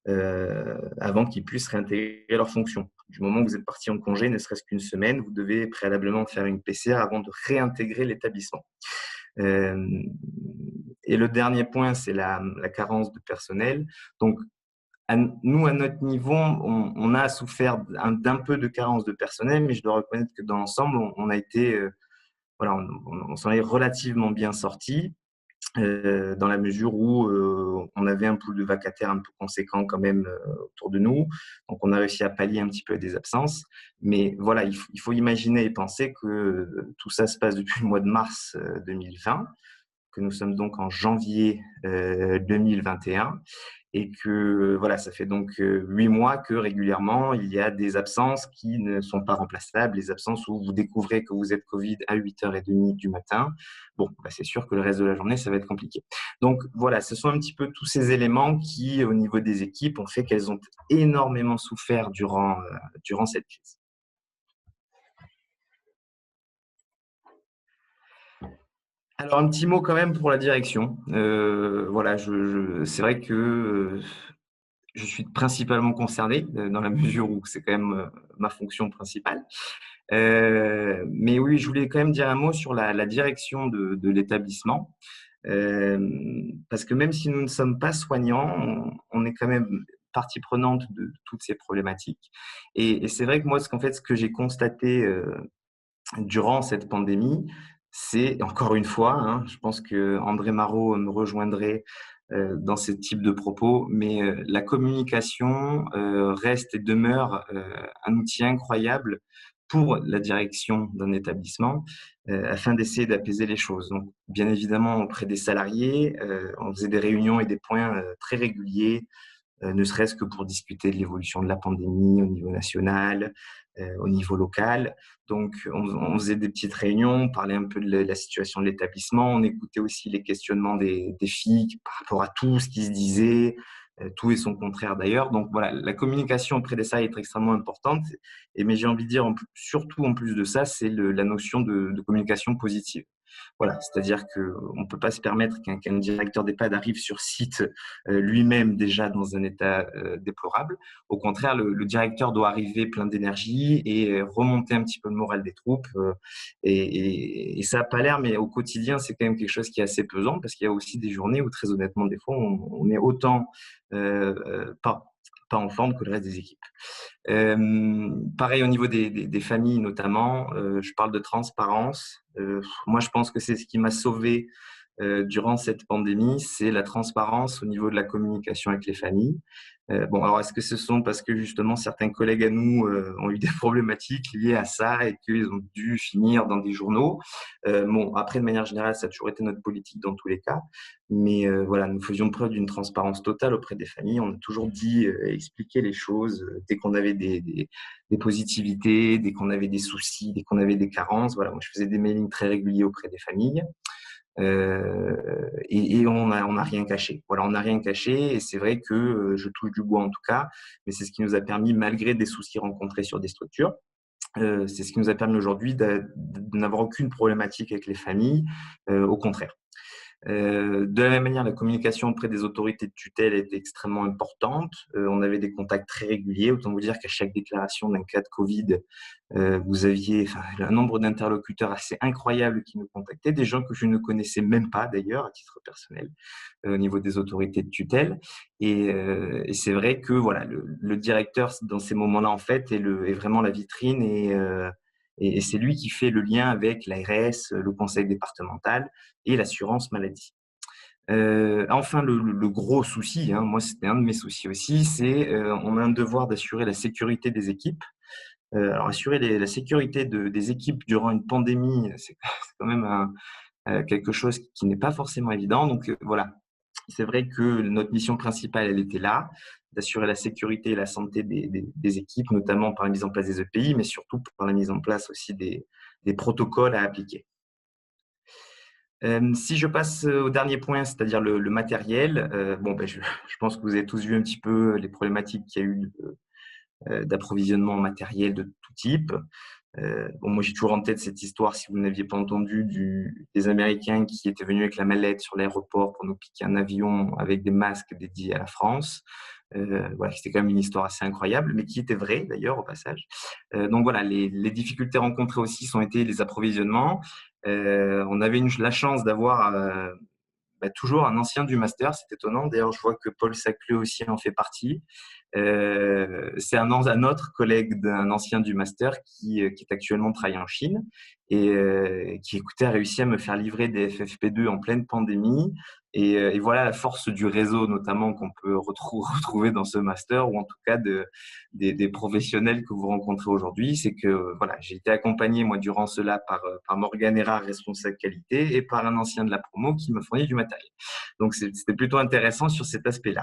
Speaker 3: avant qu'ils puissent réintégrer leurs fonctions. du moment où vous êtes parti en congé, ne serait-ce qu'une semaine, vous devez préalablement faire une PCR avant de réintégrer l'établissement. Et le dernier point, c'est la carence de personnel. Donc, nous, à notre niveau, on a souffert d'un peu de carence de personnel, mais je dois reconnaître que dans l'ensemble, on a été, voilà, on s'en est relativement bien sorti. Dans la mesure où on avait un pool de vacataires un peu conséquent quand même autour de nous. Donc, on a réussi à pallier un petit peu des absences. Mais voilà, il faut imaginer et penser que tout ça se passe depuis le mois de mars 2020, que nous sommes donc en janvier 2021 et que voilà, ça fait donc 8 mois que régulièrement, il y a des absences qui ne sont pas remplaçables, les absences où vous découvrez que vous êtes Covid à 8h30 du matin. Bon, bah, c'est sûr que le reste de la journée, ça va être compliqué. Donc voilà, ce sont un petit peu tous ces éléments qui, au niveau des équipes, ont fait qu'elles ont énormément souffert durant cette crise. Alors, un petit mot quand même pour la direction. Voilà, c'est vrai que je suis principalement concerné dans la mesure où c'est quand même ma fonction principale. Mais oui, je voulais quand même dire un mot sur la direction de l'établissement. Parce que même si nous ne sommes pas soignants, on est quand même partie prenante de toutes ces problématiques. Et c'est vrai que moi, ce que j'ai constaté durant cette pandémie, c'est encore une fois, hein, je pense que André Marot me rejoindrait dans ce type de propos, mais la communication reste et demeure un outil incroyable pour la direction d'un établissement afin d'essayer d'apaiser les choses. Donc, bien évidemment, auprès des salariés, on faisait des réunions et des points très réguliers, ne serait-ce que pour discuter de l'évolution de la pandémie au niveau national, au niveau local. Donc, on faisait des petites réunions, on parlait un peu de la situation de l'établissement, on écoutait aussi les questionnements des filles par rapport à tout ce qui se disait, tout et son contraire d'ailleurs. Donc voilà, la communication auprès des salariés est extrêmement importante. Mais j'ai envie de dire, surtout en plus de ça, c'est la notion de communication positive. Voilà, c'est-à-dire qu'on ne peut pas se permettre qu'un directeur d'EHPAD arrive sur site lui-même déjà dans un état déplorable. Au contraire, le directeur doit arriver plein d'énergie et remonter un petit peu le moral des troupes. Et ça n'a pas l'air, mais au quotidien, c'est quand même quelque chose qui est assez pesant parce qu'il y a aussi des journées où, très honnêtement, des fois, on est autant pas en forme que le reste des équipes. Pareil au niveau des familles notamment, je parle de transparence. Moi, je pense que c'est ce qui m'a sauvé durant cette pandémie, c'est la transparence au niveau de la communication avec les familles. Bon, alors est-ce que ce sont parce que justement certains collègues à nous ont eu des problématiques liées à ça et qu'ils ont dû finir dans des journaux? Bon, après, de manière générale, ça a toujours été notre politique dans tous les cas. Mais voilà, nous faisions preuve d'une transparence totale auprès des familles. On a toujours dit, expliqué les choses dès qu'on avait des positivités, dès qu'on avait des soucis, dès qu'on avait des carences. Voilà, moi, je faisais des mailings très réguliers auprès des familles. Et on n'a rien caché. Voilà, on n'a rien caché. Et c'est vrai que je touche du bois en tout cas, mais c'est ce qui nous a permis, malgré des soucis rencontrés sur des structures, c'est ce qui nous a permis aujourd'hui de n'avoir aucune problématique avec les familles, au contraire. De la même manière, la communication auprès des autorités de tutelle était extrêmement importante. On avait des contacts très réguliers. Autant vous dire qu'à chaque déclaration d'un cas de Covid, vous aviez un nombre d'interlocuteurs assez incroyable qui nous contactaient, des gens que je ne connaissais même pas d'ailleurs à titre personnel au niveau des autorités de tutelle. Et c'est vrai que voilà, le directeur dans ces moments-là en fait est vraiment la vitrine et c'est lui qui fait le lien avec l'ARS, le conseil départemental et l'assurance maladie. Enfin, le gros souci, hein, moi c'était un de mes soucis aussi, c'est on a un devoir d'assurer la sécurité des équipes. Alors assurer la sécurité des équipes durant une pandémie, c'est quand même quelque chose qui n'est pas forcément évident. Donc voilà, c'est vrai que notre mission principale, elle était là, d'assurer la sécurité et la santé des équipes, notamment par la mise en place des EPI, mais surtout par la mise en place aussi des protocoles à appliquer. Si je passe au dernier point, c'est-à-dire le matériel, bon, je pense que vous avez tous vu un petit peu les problématiques qu'il y a eu d'approvisionnement en matériel de tout type. Bon, moi, j'ai toujours en tête cette histoire, si vous n'aviez pas entendu, des Américains qui étaient venus avec la mallette sur l'aéroport pour nous piquer un avion avec des masques dédiés à la France. Voilà, c'était quand même une histoire assez incroyable, mais qui était vraie d'ailleurs au passage. Donc voilà, les difficultés rencontrées aussi sont été les approvisionnements. On avait la chance d'avoir toujours un ancien du master, c'est étonnant. D'ailleurs, je vois que Paul Sacleux aussi en fait partie. C'est un autre collègue d'un ancien du master qui est actuellement travaillé en Chine et qui, écoutez, a réussi à me faire livrer des FFP2 en pleine pandémie. Et voilà la force du réseau, notamment qu'on peut retrouver dans ce master, ou en tout cas des professionnels que vous rencontrez aujourd'hui. C'est que voilà, j'ai été accompagné, moi, durant cela, par Morgan Erard, responsable qualité, et par un ancien de la promo qui me fournit du matériel. Donc, c'était plutôt intéressant sur cet aspect-là.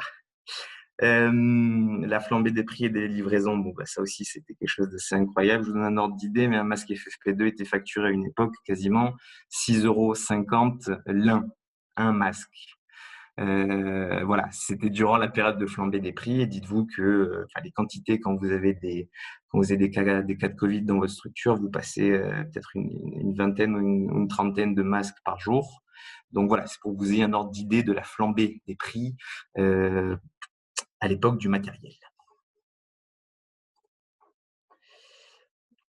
Speaker 3: La flambée des prix et des livraisons, bon, ça aussi, c'était quelque chose d'assez incroyable. Je vous donne un ordre d'idée, mais un masque FFP2 était facturé à une époque quasiment 6,50 € un masque. Voilà, c'était durant la période de flambée des prix. Et dites-vous que les quantités, quand vous avez des cas de Covid dans votre structure, vous passez peut-être une vingtaine ou une trentaine de masques par jour. Donc voilà, c'est pour que vous ayez un ordre d'idée de la flambée des prix à l'époque du matériel.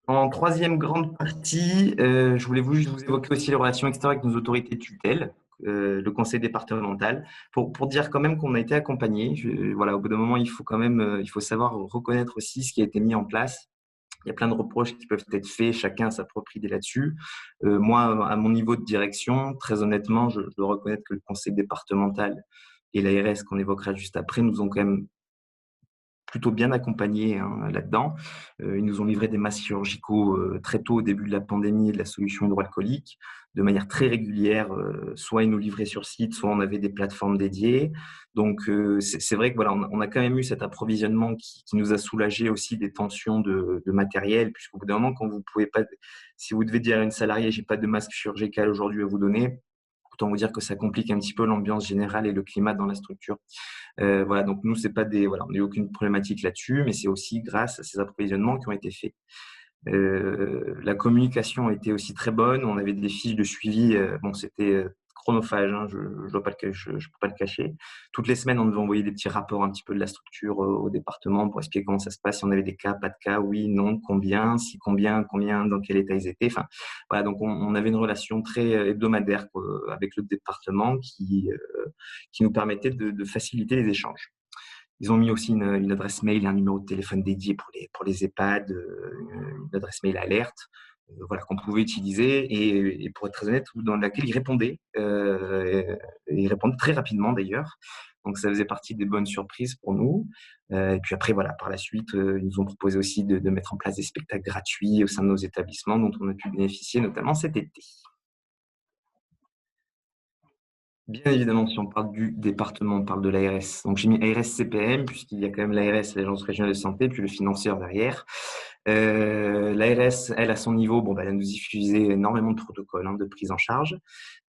Speaker 3: En troisième grande partie, je voulais vous évoquer aussi les relations extérieures avec nos autorités de tutelle, le conseil départemental, pour dire quand même qu'on a été accompagné. Voilà, au bout d'un moment, il faut savoir reconnaître aussi ce qui a été mis en place. Il y a plein de reproches qui peuvent être faits, chacun a sa propre idée là-dessus. Moi, à mon niveau de direction, très honnêtement, je dois reconnaître que le conseil départemental et l'ARS qu'on évoquera juste après nous ont quand même plutôt bien accompagnés là-dedans. Ils nous ont livré des masques chirurgicaux très tôt au début de la pandémie et de la solution hydroalcoolique, de manière très régulière. Soit ils nous livraient sur site, soit on avait des plateformes dédiées. Donc, c'est vrai que voilà, on a quand même eu cet approvisionnement qui nous a soulagé aussi des tensions de matériel, puisqu'au bout d'un moment, quand vous pouvez pas, si vous devez dire à une salariée, j'ai pas de masque chirurgical aujourd'hui à vous donner, autant vous dire que ça complique un petit peu l'ambiance générale et le climat dans la structure. Voilà, donc nous, c'est pas on n'a eu aucune problématique là-dessus, mais c'est aussi grâce à ces approvisionnements qui ont été faits. La communication a été aussi très bonne. On avait des fiches de suivi. C'était chronophage, hein, je ne peux pas le cacher. Toutes les semaines, on devait envoyer des petits rapports un petit peu de la structure au département pour expliquer comment ça se passe, si on avait des cas, pas de cas, oui, non, combien, si combien, dans quel état ils étaient. Enfin, voilà, donc on avait une relation très hebdomadaire avec le département qui nous permettait de faciliter les échanges. Ils ont mis aussi une adresse mail et un numéro de téléphone dédié pour les EHPAD, une adresse mail alerte, voilà, qu'on pouvait utiliser et pour être très honnête, dans laquelle ils répondaient. Ils répondaient très rapidement d'ailleurs. Donc ça faisait partie des bonnes surprises pour nous. Et puis après, voilà, par la suite, ils nous ont proposé aussi de mettre en place des spectacles gratuits au sein de nos établissements dont on a pu bénéficier notamment cet été. Bien évidemment, si on parle du département, on parle de l'ARS. Donc, j'ai mis ARS CPM, puisqu'il y a quand même l'ARS, l'Agence régionale de santé, puis le financeur derrière. L'ARS, elle, à son niveau, elle a nous diffusé énormément de protocoles de prise en charge.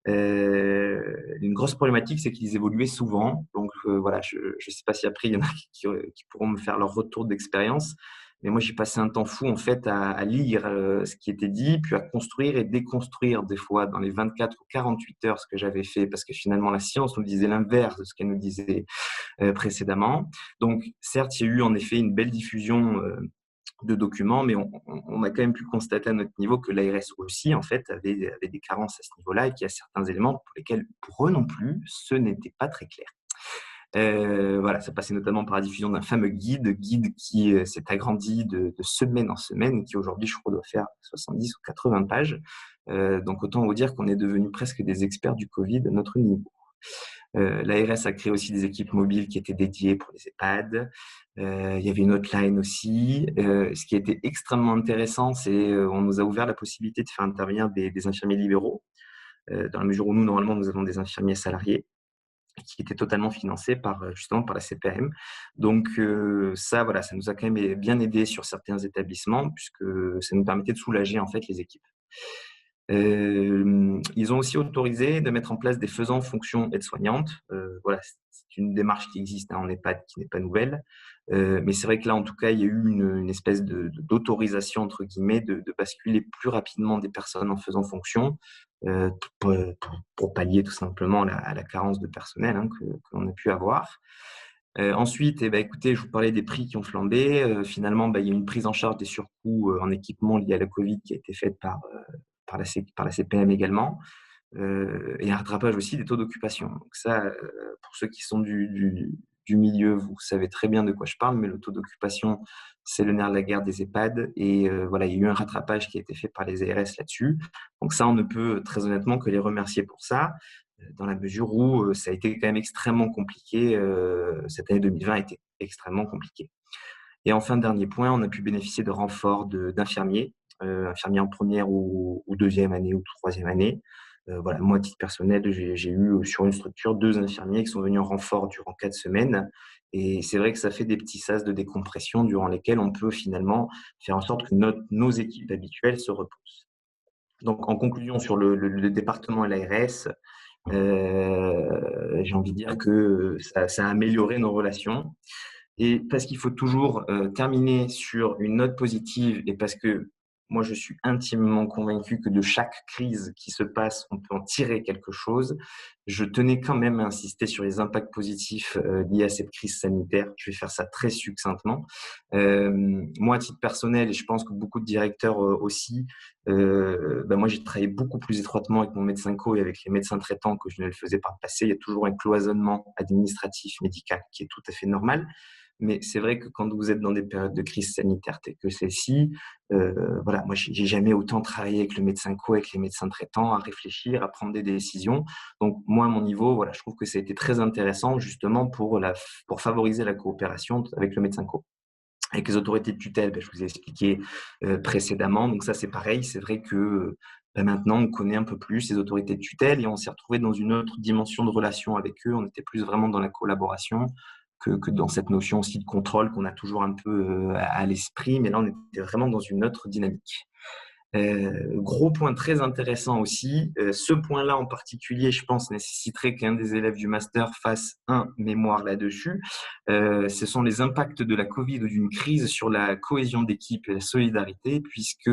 Speaker 3: Une grosse problématique, c'est qu'ils évoluaient souvent. Donc, voilà, je ne sais pas si après, il y en a qui pourront me faire leur retour d'expérience. Mais moi, j'ai passé un temps fou, en fait, à lire ce qui était dit, puis à construire et déconstruire des fois dans les 24 ou 48 heures ce que j'avais fait, parce que finalement, la science nous disait l'inverse de ce qu'elle nous disait précédemment. Donc, certes, il y a eu en effet une belle diffusion de documents, mais on a quand même pu constater à notre niveau que l'ARS aussi, en fait, avait des carences à ce niveau-là et qu'il y a certains éléments pour lesquels, pour eux non plus, ce n'était pas très clair. Voilà, ça passait notamment par la diffusion d'un fameux guide qui s'est agrandi de semaine en semaine et qui aujourd'hui, je crois, doit faire 70 ou 80 pages. Donc, autant vous dire qu'on est devenus presque des experts du Covid à notre niveau. L'ARS a créé aussi des équipes mobiles qui étaient dédiées pour les EHPAD. Il y avait une hotline aussi. Ce qui a été extrêmement intéressant, c'est on nous a ouvert la possibilité de faire intervenir des infirmiers libéraux, dans la mesure où nous, normalement, nous avons des infirmiers salariés qui étaient totalement financés justement par la CPM. Donc ça, voilà, ça nous a quand même bien aidé sur certains établissements puisque ça nous permettait de soulager en fait les équipes. Ils ont aussi autorisé de mettre en place des faisans fonction aide-soignante. Voilà, c'est une démarche qui existe en EHPAD, qui n'est pas nouvelle. Mais c'est vrai que là, en tout cas, il y a eu une espèce d'autorisation, entre guillemets, de basculer plus rapidement des personnes en faisant fonction pour pallier tout simplement à la carence de personnel que l'on a pu avoir. Ensuite, écoutez, je vous parlais des prix qui ont flambé. Finalement, il y a une prise en charge des surcoûts en équipement liés à la Covid qui a été faite par la CPM également. Et un rattrapage aussi des taux d'occupation. Donc ça, pour ceux qui sont du milieu, vous savez très bien de quoi je parle, mais le taux d'occupation, c'est le nerf de la guerre des EHPAD. Et voilà, il y a eu un rattrapage qui a été fait par les ARS là-dessus. Donc ça, on ne peut très honnêtement que les remercier pour ça, dans la mesure où ça a été quand même extrêmement compliqué. Cette année 2020 a été extrêmement compliquée. Et enfin, dernier point, on a pu bénéficier de renforts d'infirmiers, infirmiers en première ou deuxième année ou troisième année. Voilà, moi, à titre personnel, j'ai eu sur une structure 2 infirmiers qui sont venus en renfort durant 4 semaines. Et c'est vrai que ça fait des petits sas de décompression durant lesquels on peut finalement faire en sorte que nos équipes habituelles se reposent. Donc, en conclusion sur le département et l'ARS, j'ai envie de dire que ça a amélioré nos relations. Et parce qu'il faut toujours terminer sur une note positive et parce que moi, je suis intimement convaincu que de chaque crise qui se passe, on peut en tirer quelque chose. Je tenais quand même à insister sur les impacts positifs liés à cette crise sanitaire. Je vais faire ça très succinctement. Moi, à titre personnel, et je pense que beaucoup de directeurs aussi, moi, j'ai travaillé beaucoup plus étroitement avec mon médecin co et avec les médecins traitants que je ne le faisais par le passé. Il y a toujours un cloisonnement administratif, médical qui est tout à fait normal. Mais c'est vrai que quand vous êtes dans des périodes de crise sanitaire telles que celle-ci, voilà, moi, j'ai jamais autant travaillé avec le médecin co, avec les médecins traitants, à réfléchir, à prendre des décisions. Donc, moi, à mon niveau, voilà, je trouve que ça a été très intéressant justement pour favoriser la coopération avec le médecin co. Avec les autorités de tutelle, je vous ai expliqué précédemment. Donc ça, c'est pareil. C'est vrai que maintenant, on connaît un peu plus les autorités de tutelle et on s'est retrouvé dans une autre dimension de relation avec eux. On était plus vraiment dans la collaboration que dans cette notion aussi de contrôle qu'on a toujours un peu à l'esprit. Mais là, on était vraiment dans une autre dynamique. Gros point très intéressant aussi, ce point-là en particulier, je pense, nécessiterait qu'un des élèves du master fasse un mémoire là-dessus. Ce sont les impacts de la Covid ou d'une crise sur la cohésion d'équipe et la solidarité, puisque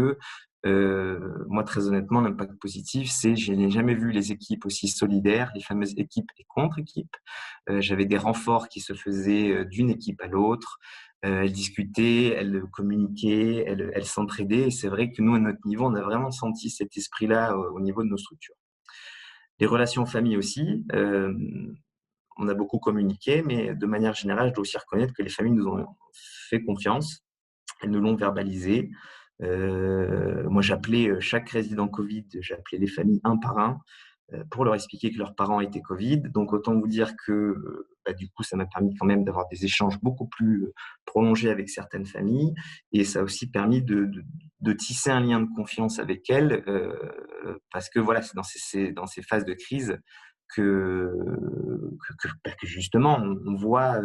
Speaker 3: moi, très honnêtement, l'impact positif, c'est je n'ai jamais vu les équipes aussi solidaires, les fameuses équipes et contre-équipes. J'avais des renforts qui se faisaient d'une équipe à l'autre. Elles discutaient, elles communiquaient, elles s'entraidaient. Et c'est vrai que nous, à notre niveau, on a vraiment senti cet esprit-là au niveau de nos structures. Les relations famille aussi, on a beaucoup communiqué, mais de manière générale, je dois aussi reconnaître que les familles nous ont fait confiance. Elles nous l'ont verbalisé. Moi, j'appelais chaque résident Covid, j'appelais les familles un par un pour leur expliquer que leurs parents étaient Covid. Donc, autant vous dire que du coup, ça m'a permis quand même d'avoir des échanges beaucoup plus prolongés avec certaines familles. Et ça a aussi permis de tisser un lien de confiance avec elles parce que voilà, c'est dans ces phases de crise que justement, on voit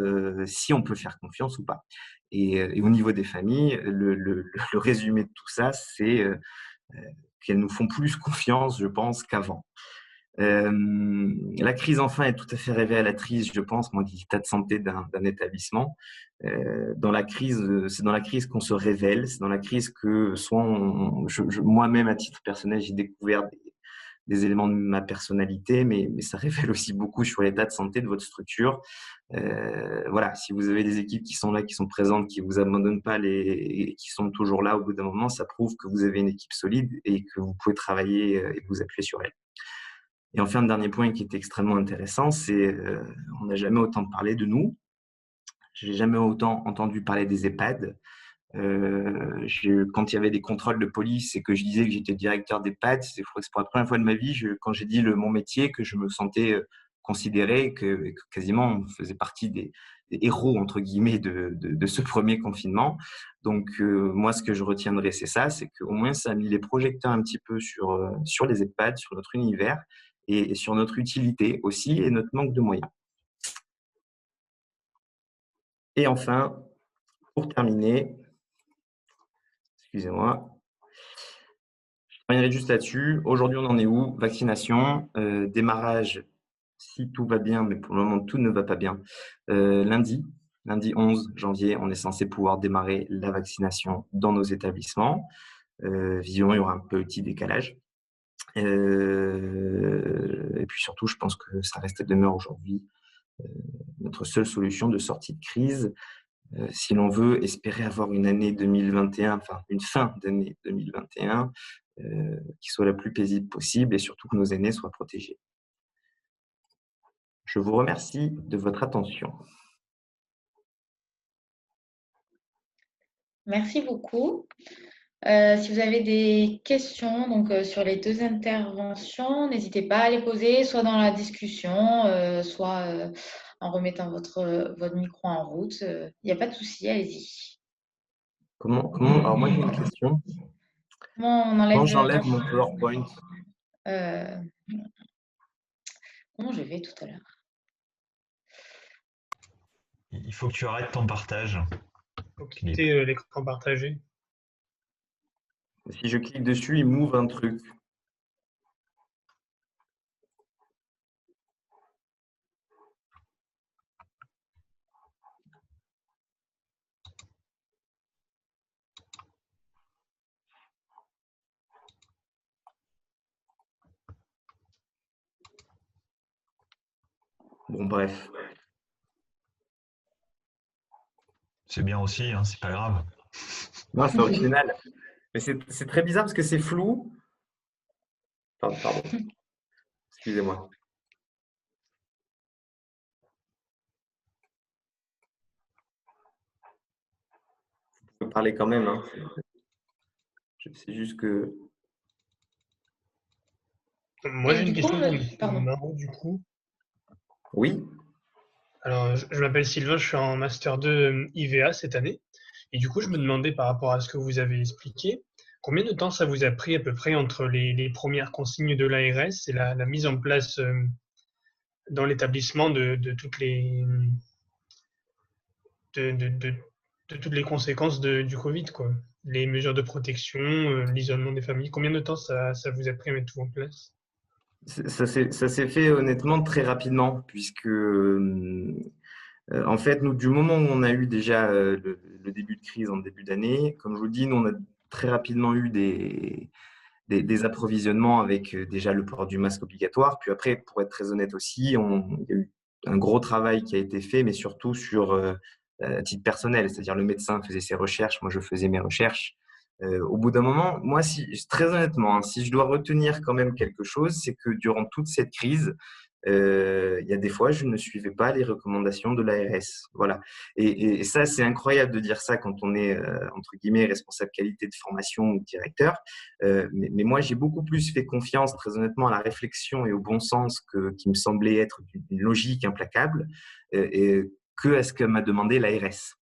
Speaker 3: si on peut faire confiance ou pas. Et au niveau des familles, le résumé de tout ça, c'est qu'elles nous font plus confiance, je pense, qu'avant. La crise, enfin, est tout à fait révélatrice, je pense, moi, de l'état de santé d'un établissement. Dans la crise, c'est dans la crise qu'on se révèle, c'est dans la crise que soit moi-même, à titre personnel, j'ai découvert des éléments de ma personnalité, mais ça révèle aussi beaucoup sur l'état de santé de votre structure. Voilà, si vous avez des équipes qui sont là, qui sont présentes, qui vous abandonnent pas et qui sont toujours là au bout d'un moment, ça prouve que vous avez une équipe solide et que vous pouvez travailler et vous appuyer sur elle. Et enfin, le dernier point qui est extrêmement intéressant, c'est on n'a jamais autant parlé de nous. J'ai jamais autant entendu parler des EHPAD. Quand il y avait des contrôles de police et que je disais que j'étais directeur d'EHPAD, c'est pour la première fois de ma vie, quand j'ai dit mon métier, que je me sentais considéré, que quasiment on faisait partie des héros, entre guillemets, de ce premier confinement. Donc, moi, ce que je retiendrai, c'est ça, c'est qu'au moins, ça a mis les projecteurs un petit peu sur les EHPAD, sur notre univers et sur notre utilité aussi et notre manque de moyens. Et enfin, pour terminer, excusez-moi, je terminerai juste là-dessus. Aujourd'hui, on en est où? Vaccination, démarrage, si tout va bien, mais pour le moment, tout ne va pas bien. Lundi 11 janvier, on est censé pouvoir démarrer la vaccination dans nos établissements. Visiblement, il y aura un petit décalage. Et puis surtout, je pense que ça reste à demeure aujourd'hui. notre seule solution de sortie de crise si l'on veut espérer avoir une année 2021, enfin une fin d'année 2021 qui soit la plus paisible possible et surtout que nos aînés soient protégés. Je vous remercie de votre attention.
Speaker 1: Merci beaucoup. Si vous avez des questions sur les deux interventions, n'hésitez pas à les poser, soit dans la discussion, soit en remettant votre micro en route. Il n'y a pas de souci, allez-y.
Speaker 3: Alors moi j'ai une question. Comment j'enlève mon PowerPoint?
Speaker 1: Comment je vais tout à l'heure?
Speaker 2: Il faut que tu arrêtes ton partage.
Speaker 5: Il faut quitter l'écran partagé.
Speaker 3: Si je clique dessus, il m'ouvre un truc. Bon, bref.
Speaker 2: C'est bien aussi, hein, c'est pas grave.
Speaker 3: Non, c'est original. Mais c'est très bizarre parce que c'est flou. Pardon. Excusez-moi. Vous pouvez parler quand même. Hein. C'est juste que…
Speaker 5: Moi, j'ai une question Marot, du coup.
Speaker 3: Oui.
Speaker 5: Alors, je m'appelle Sylvain, je suis en Master 2 IVA cette année. Et du coup, je me demandais par rapport à ce que vous avez expliqué, combien de temps ça vous a pris à peu près entre les premières consignes de l'ARS et la mise en place dans l'établissement de toutes les de toutes les conséquences du Covid, quoi. Les mesures de protection, l'isolement des familles. Combien de temps ça vous a pris à mettre tout en place?
Speaker 3: Ça s'est fait honnêtement très rapidement, puisque en fait, nous, du moment où on a eu déjà le début de crise en début d'année, comme je vous le dis, nous, on a très rapidement eu des approvisionnements avec déjà le port du masque obligatoire. Puis après, pour être très honnête aussi, il y a eu un gros travail qui a été fait, mais surtout sur titre personnel, c'est-à-dire le médecin faisait ses recherches, moi je faisais mes recherches. Au bout d'un moment, moi, très honnêtement, hein, si je dois retenir quand même quelque chose, c'est que durant toute cette crise, il y a des fois, je ne suivais pas les recommandations de l'ARS. Voilà. Et ça, c'est incroyable de dire ça quand on est, entre guillemets, responsable qualité de formation ou directeur. Mais moi, j'ai beaucoup plus fait confiance, très honnêtement, à la réflexion et au bon sens qui me semblait être d'une logique implacable que à ce que m'a demandé l'ARS.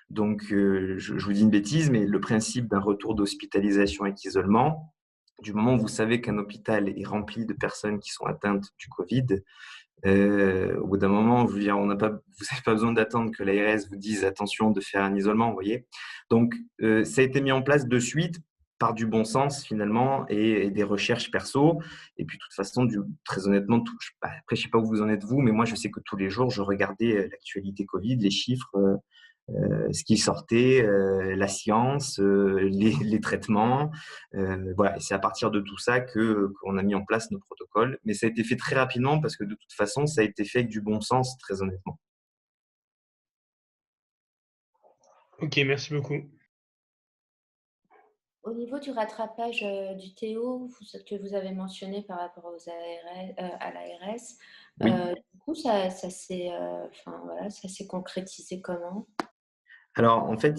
Speaker 3: Donc, je vous dis une bêtise, mais le principe d'un retour d'hospitalisation avec isolement, du moment où vous savez qu'un hôpital est rempli de personnes qui sont atteintes du Covid, au bout d'un moment, je veux dire, vous n'avez pas besoin d'attendre que l'ARS vous dise attention de faire un isolement, vous voyez. Donc, ça a été mis en place de suite par du bon sens finalement et des recherches perso. Et puis, de toute façon, très honnêtement, après, je ne sais pas où vous en êtes vous, mais moi, je sais que tous les jours, je regardais l'actualité Covid, les chiffres. Ce qui sortait, la science, les traitements. Voilà, et c'est à partir de tout ça qu'on a mis en place nos protocoles. Mais ça a été fait très rapidement parce que de toute façon, ça a été fait avec du bon sens, très honnêtement.
Speaker 5: Ok, merci beaucoup.
Speaker 6: Au niveau du rattrapage du Théo, que vous avez mentionné par rapport à l'ARS,
Speaker 3: oui.
Speaker 6: Du coup, ça s'est concrétisé comment?
Speaker 3: Alors, en fait,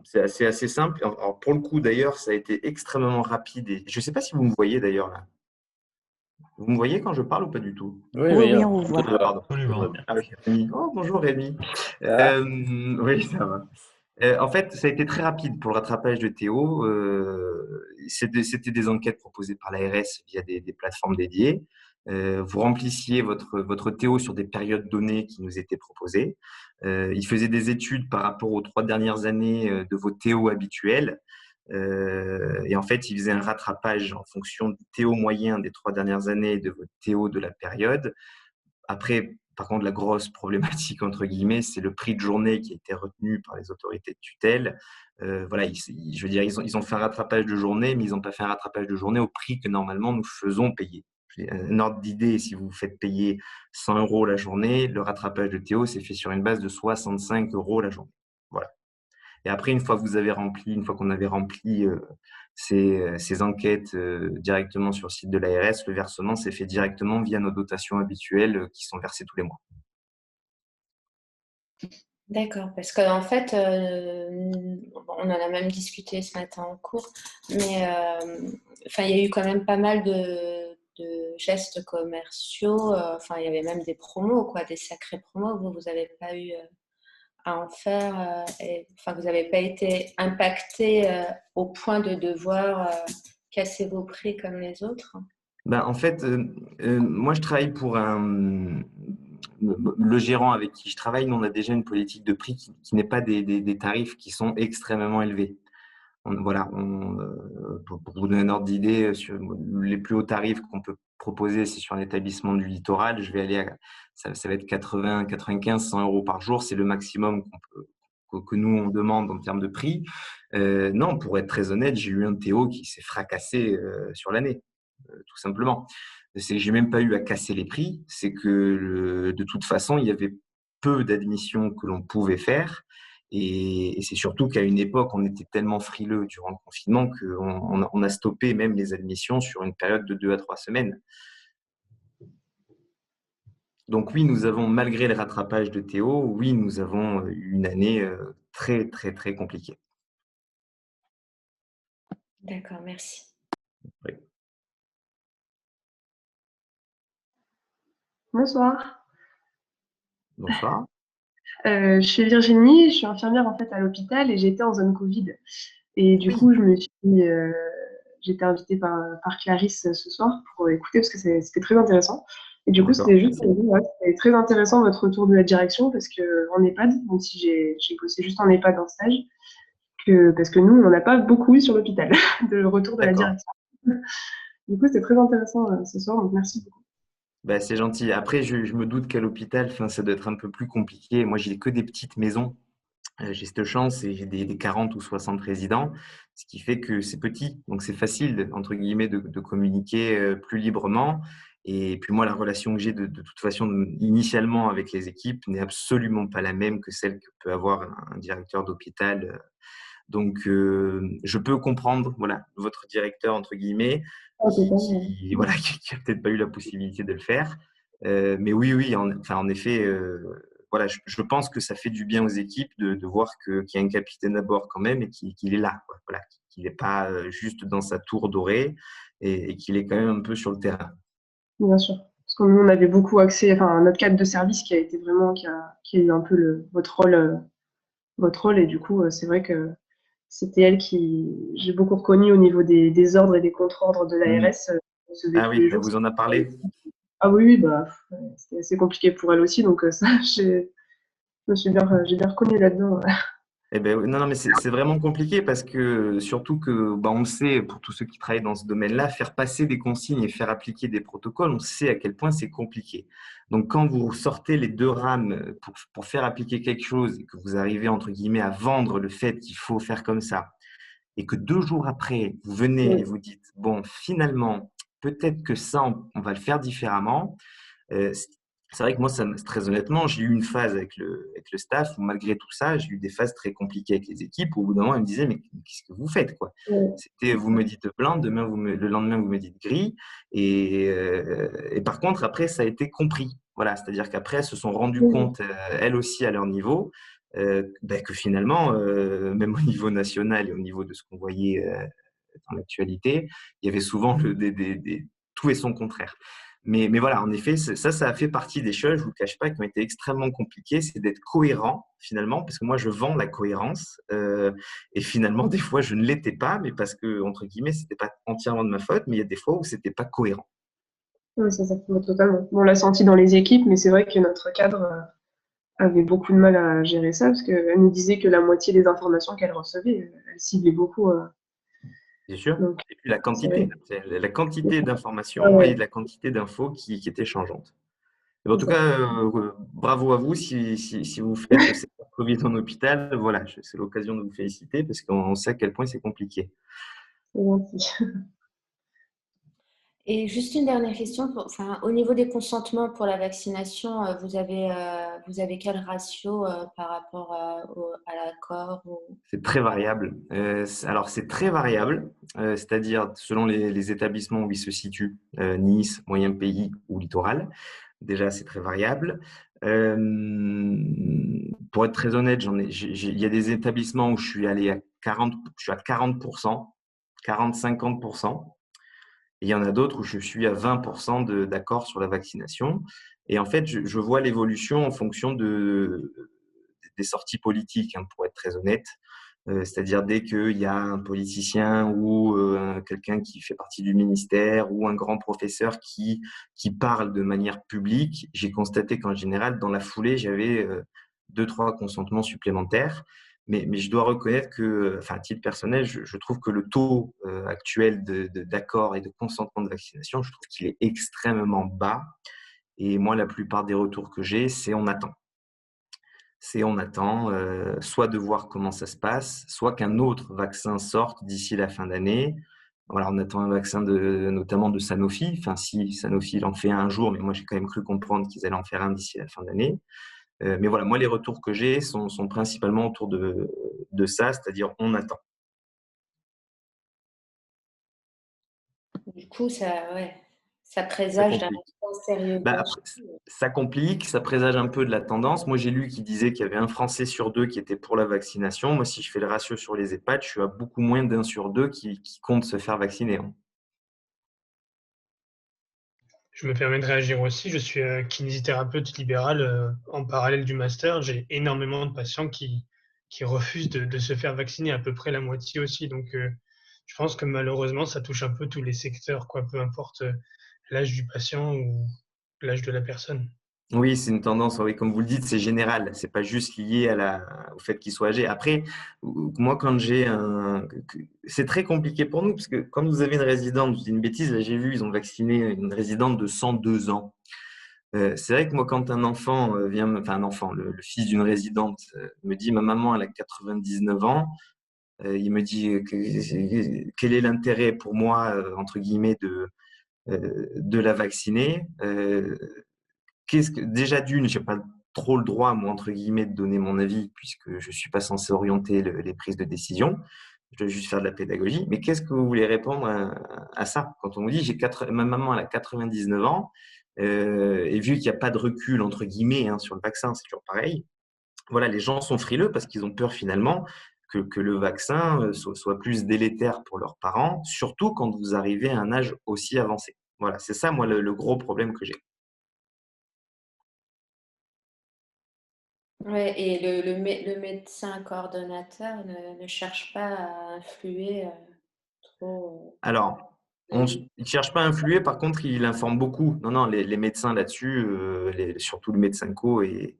Speaker 3: c'est assez simple. Alors, pour le coup, d'ailleurs, ça a été extrêmement rapide. Et je ne sais pas si vous me voyez d'ailleurs là. Vous me voyez quand je parle ou pas du tout?
Speaker 4: Oui, on vous voit.
Speaker 2: Absolument.
Speaker 3: Ah oui, Rémi. Oh, bonjour Rémi. Oui, ça va. En fait, ça a été très rapide pour le rattrapage de Théo. C'était des enquêtes proposées par l'ARS via des plateformes dédiées. Vous remplissiez votre Théo sur des périodes données qui nous étaient proposées. Il faisait des études par rapport aux 3 dernières années de vos Théo habituels. Et en fait, il faisait un rattrapage en fonction du Théo moyen des 3 dernières années et de votre Théo de la période. Après, par contre, la grosse problématique, entre guillemets, c'est le prix de journée qui a été retenu par les autorités de tutelle. Voilà, je veux dire, ils ont fait un rattrapage de journée, mais ils n'ont pas fait un rattrapage de journée au prix que normalement nous faisons payer. un ordre d'idée, si vous vous faites payer 100 € la journée, le rattrapage de Théo, c'est fait sur une base de 65 € la journée. Voilà. Et après, une fois qu'on avait rempli ces enquêtes directement sur le site de l'ARS, le versement s'est fait directement via nos dotations habituelles qui sont versées tous les mois.
Speaker 6: D'accord, parce qu'en fait, on en a même discuté ce matin en cours, mais il y a eu quand même pas mal de gestes commerciaux. Il y avait même des promos, quoi, des sacrés promos. Vous n'avez pas eu à en faire, vous n'avez pas été impacté au point de devoir casser vos prix comme les autres.
Speaker 3: En fait, moi, je travaille pour le gérant avec qui je travaille. Nous, on a déjà une politique de prix qui n'est pas des tarifs qui sont extrêmement élevés. Pour vous donner un ordre d'idée, sur les plus hauts tarifs qu'on peut proposer, c'est sur un établissement du littoral. Je vais aller ça va être 80, 95, 100 € par jour. C'est le maximum que nous, on demande en termes de prix. Non, pour être très honnête, j'ai eu un Théo qui s'est fracassé sur l'année, tout simplement. C'est que j'ai même pas eu à casser les prix. C'est que de toute façon, il y avait peu d'admissions que l'on pouvait faire. Et c'est surtout qu'à une époque, on était tellement frileux durant le confinement qu'on a stoppé même les admissions sur une période de 2 à 3 semaines. Donc oui, nous avons, malgré le rattrapage de Théo, oui, nous avons eu une année très, très, très compliquée.
Speaker 6: D'accord, merci.
Speaker 3: Oui.
Speaker 7: Bonsoir.
Speaker 3: Bonsoir.
Speaker 7: Je suis Virginie, je suis infirmière en fait à l'hôpital et j'étais en zone Covid. Et du coup, j'étais invitée par Clarisse ce soir pour écouter parce que c'était très intéressant. Et du coup, c'était juste pour dire, c'était très intéressant votre retour de la direction parce que en EHPAD, même si j'ai bossé juste en EHPAD en stage, parce que nous, on n'a pas beaucoup eu sur l'hôpital de retour de la direction. Du coup, c'était très intéressant ce soir, donc merci beaucoup.
Speaker 3: C'est gentil. Après, je me doute qu'à l'hôpital, ça doit être un peu plus compliqué. Moi, j'ai que des petites maisons. J'ai cette chance et j'ai des 40 ou 60 résidents, ce qui fait que c'est petit. Donc, c'est facile, entre guillemets, de communiquer plus librement. Et puis moi, la relation que j'ai de toute façon initialement avec les équipes n'est absolument pas la même que celle que peut avoir un directeur d'hôpital. Donc, je peux comprendre votre directeur, entre guillemets, qui n'a peut-être pas eu la possibilité de le faire. Mais oui, en effet, je pense que ça fait du bien aux équipes de voir qu'il y a un capitaine à bord quand même et qu'il est là, qu'il n'est pas juste dans sa tour dorée et qu'il est quand même un peu sur le terrain.
Speaker 7: Bien sûr. Parce que nous, on avait beaucoup accès, notre cadre de service qui a été vraiment, qui a eu un peu votre rôle. Et du coup, c'est vrai que c'était elle j'ai beaucoup reconnu au niveau des ordres et des contre-ordres de l'ARS.
Speaker 3: Ah oui, elle vous en a parlé?
Speaker 7: Ah oui, c'était assez compliqué pour elle aussi. Donc ça, j'ai bien reconnu là-dedans.
Speaker 3: Non, mais c'est vraiment compliqué parce que surtout que on le sait, pour tous ceux qui travaillent dans ce domaine-là, faire passer des consignes et faire appliquer des protocoles, on sait à quel point c'est compliqué. Donc quand vous sortez les deux rames pour faire appliquer quelque chose et que vous arrivez entre guillemets à vendre le fait qu'il faut faire comme ça et que 2 jours après, vous venez et vous dites bon, finalement, peut-être que ça, on va le faire différemment. C'est vrai que moi, très honnêtement, j'ai eu une phase avec le staff où malgré tout ça, j'ai eu des phases très compliquées avec les équipes où au bout d'un moment, ils me disaient mais qu'est-ce que vous faites quoi? C'était vous me dites blanc, le lendemain vous me dites gris et par contre après ça a été compris. Voilà, c'est-à-dire qu'après elles se sont rendues compte elles aussi à leur niveau que finalement même au niveau national et au niveau de ce qu'on voyait dans l'actualité, il y avait souvent tout et son contraire. Mais voilà, en effet, ça a fait partie des choses, je ne vous cache pas, qui ont été extrêmement compliquées, c'est d'être cohérent finalement, parce que moi, je vends la cohérence et finalement, des fois, je ne l'étais pas, mais parce que, entre guillemets, ce n'était pas entièrement de ma faute, mais il y a des fois où ce n'était pas cohérent.
Speaker 7: Oui, c'est ça, totalement. On l'a senti dans les équipes, mais c'est vrai que notre cadre avait beaucoup de mal à gérer ça, parce qu'elle nous disait que la moitié des informations qu'elle recevait, elle ciblait beaucoup.
Speaker 3: Bien sûr. Donc, et puis la quantité d'informations et de la quantité d'infos qui étaient changeantes. En tout cas, bravo à vous si vous faites cette Covid en hôpital. Voilà, c'est l'occasion de vous féliciter parce qu'on sait à quel point c'est compliqué.
Speaker 7: C'est gentil.
Speaker 6: Et juste une dernière question, au niveau des consentements pour la vaccination, vous avez quel ratio par rapport à l'accord
Speaker 3: C'est très variable. Alors, c'est très variable, c'est-à-dire selon les établissements où ils se situent, Nice, moyen pays ou littoral. Déjà, c'est très variable. Pour être très honnête, il y a des établissements où je suis allé à 40%, 40-50%. Et il y en a d'autres où je suis à 20% d'accord sur la vaccination. Et en fait, je vois l'évolution en fonction des sorties politiques, hein, pour être très honnête. C'est-à-dire dès qu'il y a un politicien ou quelqu'un qui fait partie du ministère ou un grand professeur qui parle de manière publique, j'ai constaté qu'en général, dans la foulée, j'avais 2-3 consentements supplémentaires. Mais je dois reconnaître que, enfin, à titre personnel, je trouve que le taux actuel d'accord et de consentement de vaccination, je trouve qu'il est extrêmement bas. Et moi, la plupart des retours que j'ai, c'est on attend. Soit de voir comment ça se passe, soit qu'un autre vaccin sorte d'ici la fin d'année. Voilà, on attend un vaccin notamment de Sanofi. Enfin, si Sanofi il en fait un jour, mais moi j'ai quand même cru comprendre qu'ils allaient en faire un d'ici la fin d'année. Mais voilà, moi les retours que j'ai sont principalement autour de ça, c'est-à-dire on attend.
Speaker 6: Du coup, ça
Speaker 3: Ça
Speaker 6: présage d'un
Speaker 3: complique.
Speaker 6: réponse sérieux
Speaker 3: Bah,
Speaker 6: gauche.
Speaker 3: après, ça complique, ça présage un peu de la tendance. Moi, j'ai lu qui disait qu'il y avait un Français sur deux qui était pour la vaccination. Moi, si je fais le ratio sur les EHPAD, je suis à beaucoup moins d'un sur deux qui compte se faire vacciner, hein.
Speaker 5: Je me permets de réagir aussi. Je suis kinésithérapeute libéral en parallèle du master. J'ai énormément de patients qui refusent de se faire vacciner, à peu près la moitié aussi. Donc, je pense que malheureusement, ça touche un peu tous les secteurs, quoi, peu importe l'âge du patient ou l'âge de la personne.
Speaker 3: Oui, c'est une tendance, oui, comme vous le dites, c'est général. C'est pas juste lié au fait qu'il soit âgé. Après, moi, quand c'est très compliqué pour nous, parce que quand vous avez une résidente, je dis une bêtise, là, j'ai vu, ils ont vacciné une résidente de 102 ans. C'est vrai que moi, quand un enfant enfin un enfant, le fils d'une résidente me dit, ma maman, elle a 99 ans, il me dit quel est l'intérêt pour moi, entre guillemets, de la vacciner. Déjà d'une, j'ai pas trop le droit, moi, entre guillemets, de donner mon avis, puisque je suis pas censé orienter les prises de décision. Je dois juste faire de la pédagogie. Mais qu'est-ce que vous voulez répondre à ça? Quand on vous dit, ma maman, elle a 99 ans, et vu qu'il n'y a pas de recul, entre guillemets, hein, sur le vaccin, c'est toujours pareil. Voilà, les gens sont frileux parce qu'ils ont peur finalement que le vaccin soit plus délétère pour leurs parents, surtout quand vous arrivez à un âge aussi avancé. Voilà, c'est ça, moi, le gros problème que j'ai.
Speaker 6: Ouais, et le médecin coordonnateur ne cherche pas à influer trop.
Speaker 3: Alors, il ne cherche pas à influer, par contre, il informe beaucoup. Non, non, les médecins là-dessus, surtout le médecin co et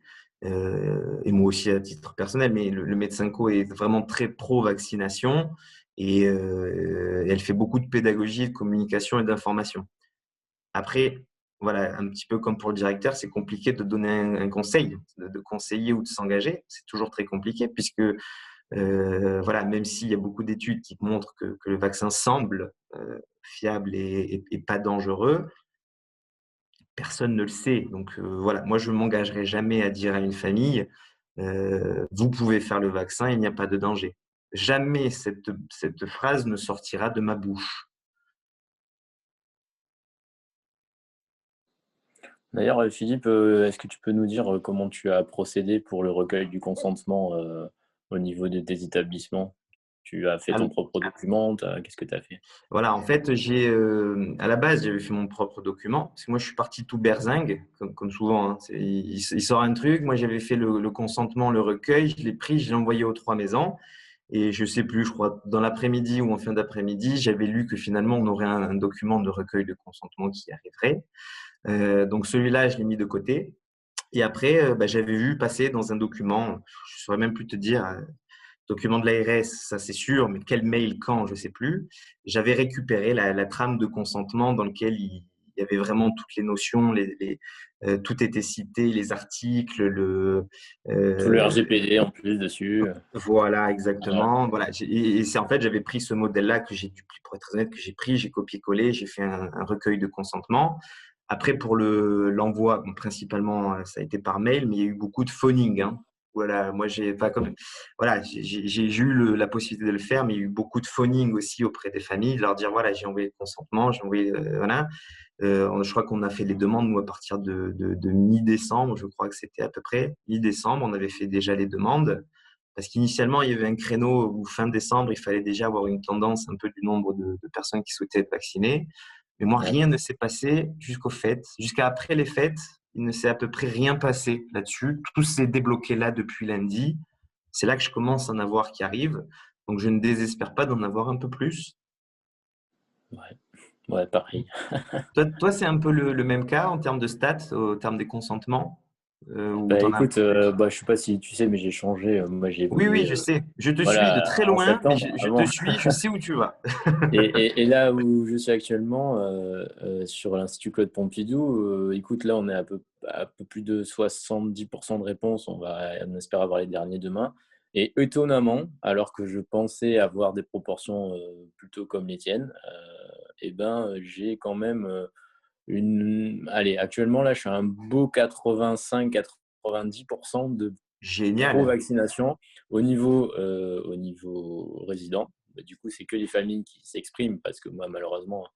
Speaker 3: moi aussi à titre personnel, mais le médecin co est vraiment très pro-vaccination et elle fait beaucoup de pédagogie, de communication et d'information. Après, voilà, un petit peu comme pour le directeur, c'est compliqué de donner un conseil, de conseiller ou de s'engager. C'est toujours très compliqué puisque voilà, même s'il y a beaucoup d'études qui montrent que le vaccin semble fiable et pas dangereux, personne ne le sait. Donc voilà, moi je ne m'engagerai jamais à dire à une famille, vous pouvez faire le vaccin, il n'y a pas de danger. Jamais cette phrase ne sortira de ma bouche.
Speaker 8: D'ailleurs, Philippe, est-ce que tu peux nous dire comment tu as procédé pour le recueil du consentement au niveau de tes établissements? Tu as fait ton propre document, qu'est-ce que tu as fait?
Speaker 3: Voilà, en fait, à la base, j'avais fait mon propre document, parce que moi, je suis parti tout berzingue, comme souvent, hein. Il sort un truc, moi, j'avais fait le consentement, le recueil, je l'ai pris, je l'ai envoyé aux 3 maisons, et je sais plus, je crois, dans l'après-midi ou en fin d'après-midi, j'avais lu que finalement, on aurait un document de recueil de consentement qui arriverait. Donc, celui-là, je l'ai mis de côté. Et après, j'avais vu passer dans un document, je ne saurais même plus te dire, document de l'ARS, ça c'est sûr, mais quel mail, quand, je ne sais plus. J'avais récupéré la trame de consentement dans lequel y avait vraiment toutes les notions, tout était cité, les articles,
Speaker 8: Tout le RGPD en plus dessus.
Speaker 3: voilà, exactement. Voilà. Et c'est en fait, j'avais pris ce modèle-là que j'ai dû, pour être honnête, que j'ai pris, j'ai copié-collé, j'ai fait un recueil de consentement. Après, pour l'envoi, bon, principalement, ça a été par mail, mais il y a eu beaucoup de phoning, hein. Voilà, moi, voilà, j'ai eu la possibilité de le faire, mais il y a eu beaucoup de phoning aussi auprès des familles, de leur dire, voilà, j'ai envoyé le consentement, j'ai envoyé, voilà. Je crois qu'on a fait les demandes, nous, à partir de mi-décembre, je crois que c'était à peu près mi-décembre, on avait fait déjà les demandes. Parce qu'initialement, il y avait un créneau où fin décembre, il fallait déjà avoir une tendance un peu du nombre de personnes qui souhaitaient être vaccinées. Mais moi, rien ne s'est passé jusqu'aux fêtes. Jusqu'à après les fêtes, il ne s'est à peu près rien passé là-dessus. Tout s'est débloqué là depuis lundi. C'est là que je commence à en avoir qui arrivent. Donc, je ne désespère pas d'en avoir un peu plus.
Speaker 8: Ouais, pareil.
Speaker 3: Toi, c'est un peu le même cas en termes de stats, en termes des consentements
Speaker 8: Bah écoute, je sais pas si tu sais, mais j'ai changé. Moi, j'ai
Speaker 3: Oui, oui,
Speaker 8: évolué
Speaker 3: je sais. Je te suis de
Speaker 8: voilà,
Speaker 3: très
Speaker 8: en
Speaker 3: loin, mais
Speaker 8: septembre
Speaker 3: je te
Speaker 8: avant.
Speaker 3: suis, je sais où tu vas.
Speaker 8: Et là où je suis actuellement, sur l'Institut Claude Pompidou, écoute, là, on est à peu plus de 70% de réponses. On espère avoir les derniers demain. Et étonnamment, alors que je pensais avoir des proportions plutôt comme les tiennes, j'ai quand même Allez, actuellement, là, je suis à un beau 85-90% de
Speaker 3: Génial.
Speaker 8: pro-vaccination au niveau résident. Bah, du coup, c'est que les familles qui s'expriment parce que moi, malheureusement,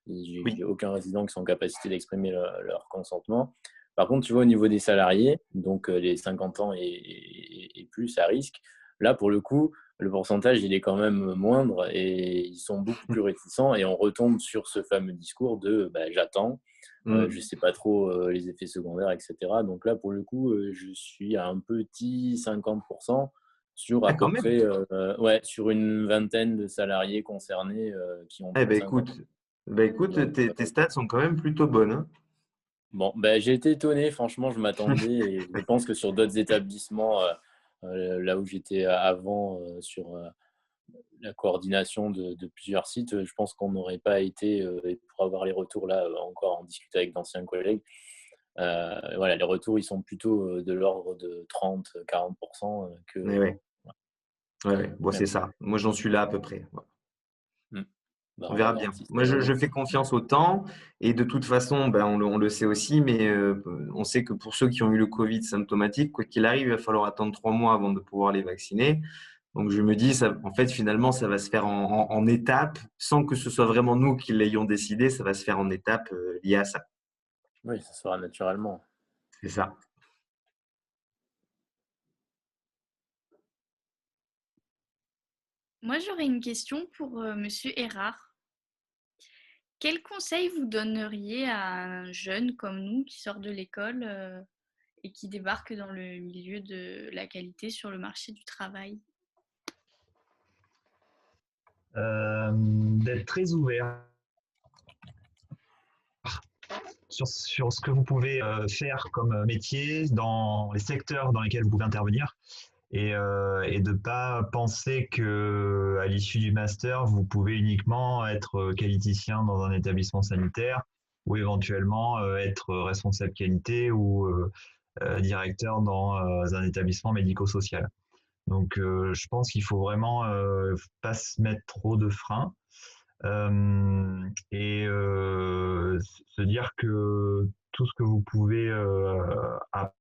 Speaker 8: j'ai
Speaker 3: Oui.
Speaker 8: aucun résident qui sont en capacité d'exprimer leur consentement. Par contre, tu vois, au niveau des salariés, donc les 50 ans et plus à risque, là, pour le coup, le pourcentage, il est quand même moindre et ils sont beaucoup plus réticents et on retombe sur ce fameux discours de j'attends, je ne sais pas trop les effets secondaires, etc. Donc là, pour le coup, je suis à un petit 50% sur
Speaker 3: Ah,
Speaker 8: à
Speaker 3: quand
Speaker 8: peu
Speaker 3: même.
Speaker 8: près sur une vingtaine de salariés concernés qui ont
Speaker 3: Eh
Speaker 8: plus de
Speaker 3: ben
Speaker 8: 50
Speaker 3: écoute,
Speaker 8: ans. Donc,
Speaker 3: tes stats sont quand même plutôt bonnes, hein.
Speaker 8: bon, j'ai été étonné, franchement, je m'attendais et je pense que sur d'autres établissements, là où j'étais avant sur la coordination de plusieurs sites, je pense qu'on n'aurait pas été, et pour avoir les retours là, encore en discuter avec d'anciens collègues, voilà, les retours, ils sont plutôt de l'ordre de 30-40% que.
Speaker 3: Mais ouais, ouais, ouais. Bon,
Speaker 8: Mais
Speaker 3: c'est
Speaker 8: bon.
Speaker 3: ça. Moi, j'en suis là à peu près. Ouais. On
Speaker 8: On va
Speaker 3: verra
Speaker 8: voir
Speaker 3: bien.
Speaker 8: si
Speaker 3: Moi,
Speaker 8: ça
Speaker 3: je
Speaker 8: évolue.
Speaker 3: fais confiance au temps et de toute façon, ben, on le sait aussi, mais on sait que pour ceux qui ont eu le Covid symptomatique, quoi qu'il arrive, il va falloir attendre 3 mois avant de pouvoir les vacciner. Donc, je me dis, ça, en fait, finalement, ça va se faire en étapes, sans que ce soit vraiment nous qui l'ayons décidé, ça va se faire en étapes liées à ça.
Speaker 8: Oui, ça sera naturellement.
Speaker 3: C'est ça.
Speaker 4: Moi, j'aurais une question pour Monsieur Erard. Quel conseil vous donneriez à un jeune comme nous qui sort de l'école et qui débarque dans le milieu de la qualité sur le marché du travail?
Speaker 2: D'être très ouvert sur ce que vous pouvez faire comme métier dans les secteurs dans lesquels vous pouvez intervenir et de ne pas penser que à l'issue du master, vous pouvez uniquement être qualiticien dans un établissement sanitaire ou éventuellement être responsable qualité ou directeur dans un établissement médico-social. Donc, je pense qu'il faut vraiment pas se mettre trop de freins et se dire que tout ce que vous pouvez apprendre,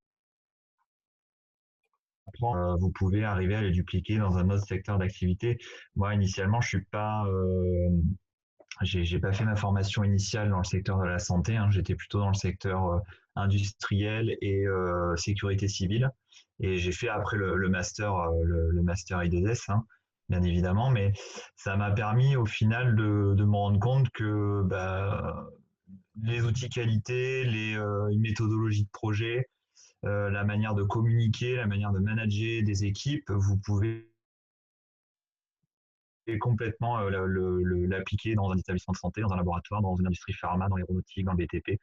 Speaker 2: vous pouvez arriver à les dupliquer dans un autre secteur d'activité. Moi, initialement, je suis pas, j'ai pas fait ma formation initiale dans le secteur de la santé. Hein. J'étais plutôt dans le secteur industriel et sécurité civile. Et j'ai fait après le master, le master I2S, hein, bien évidemment. Mais ça m'a permis au final de me rendre compte que les outils qualité, une méthodologie de projet, la manière de communiquer, la manière de manager des équipes, vous pouvez complètement l'appliquer dans un établissement de santé, dans un laboratoire, dans une industrie pharma, dans l'aéronautique, dans le BTP.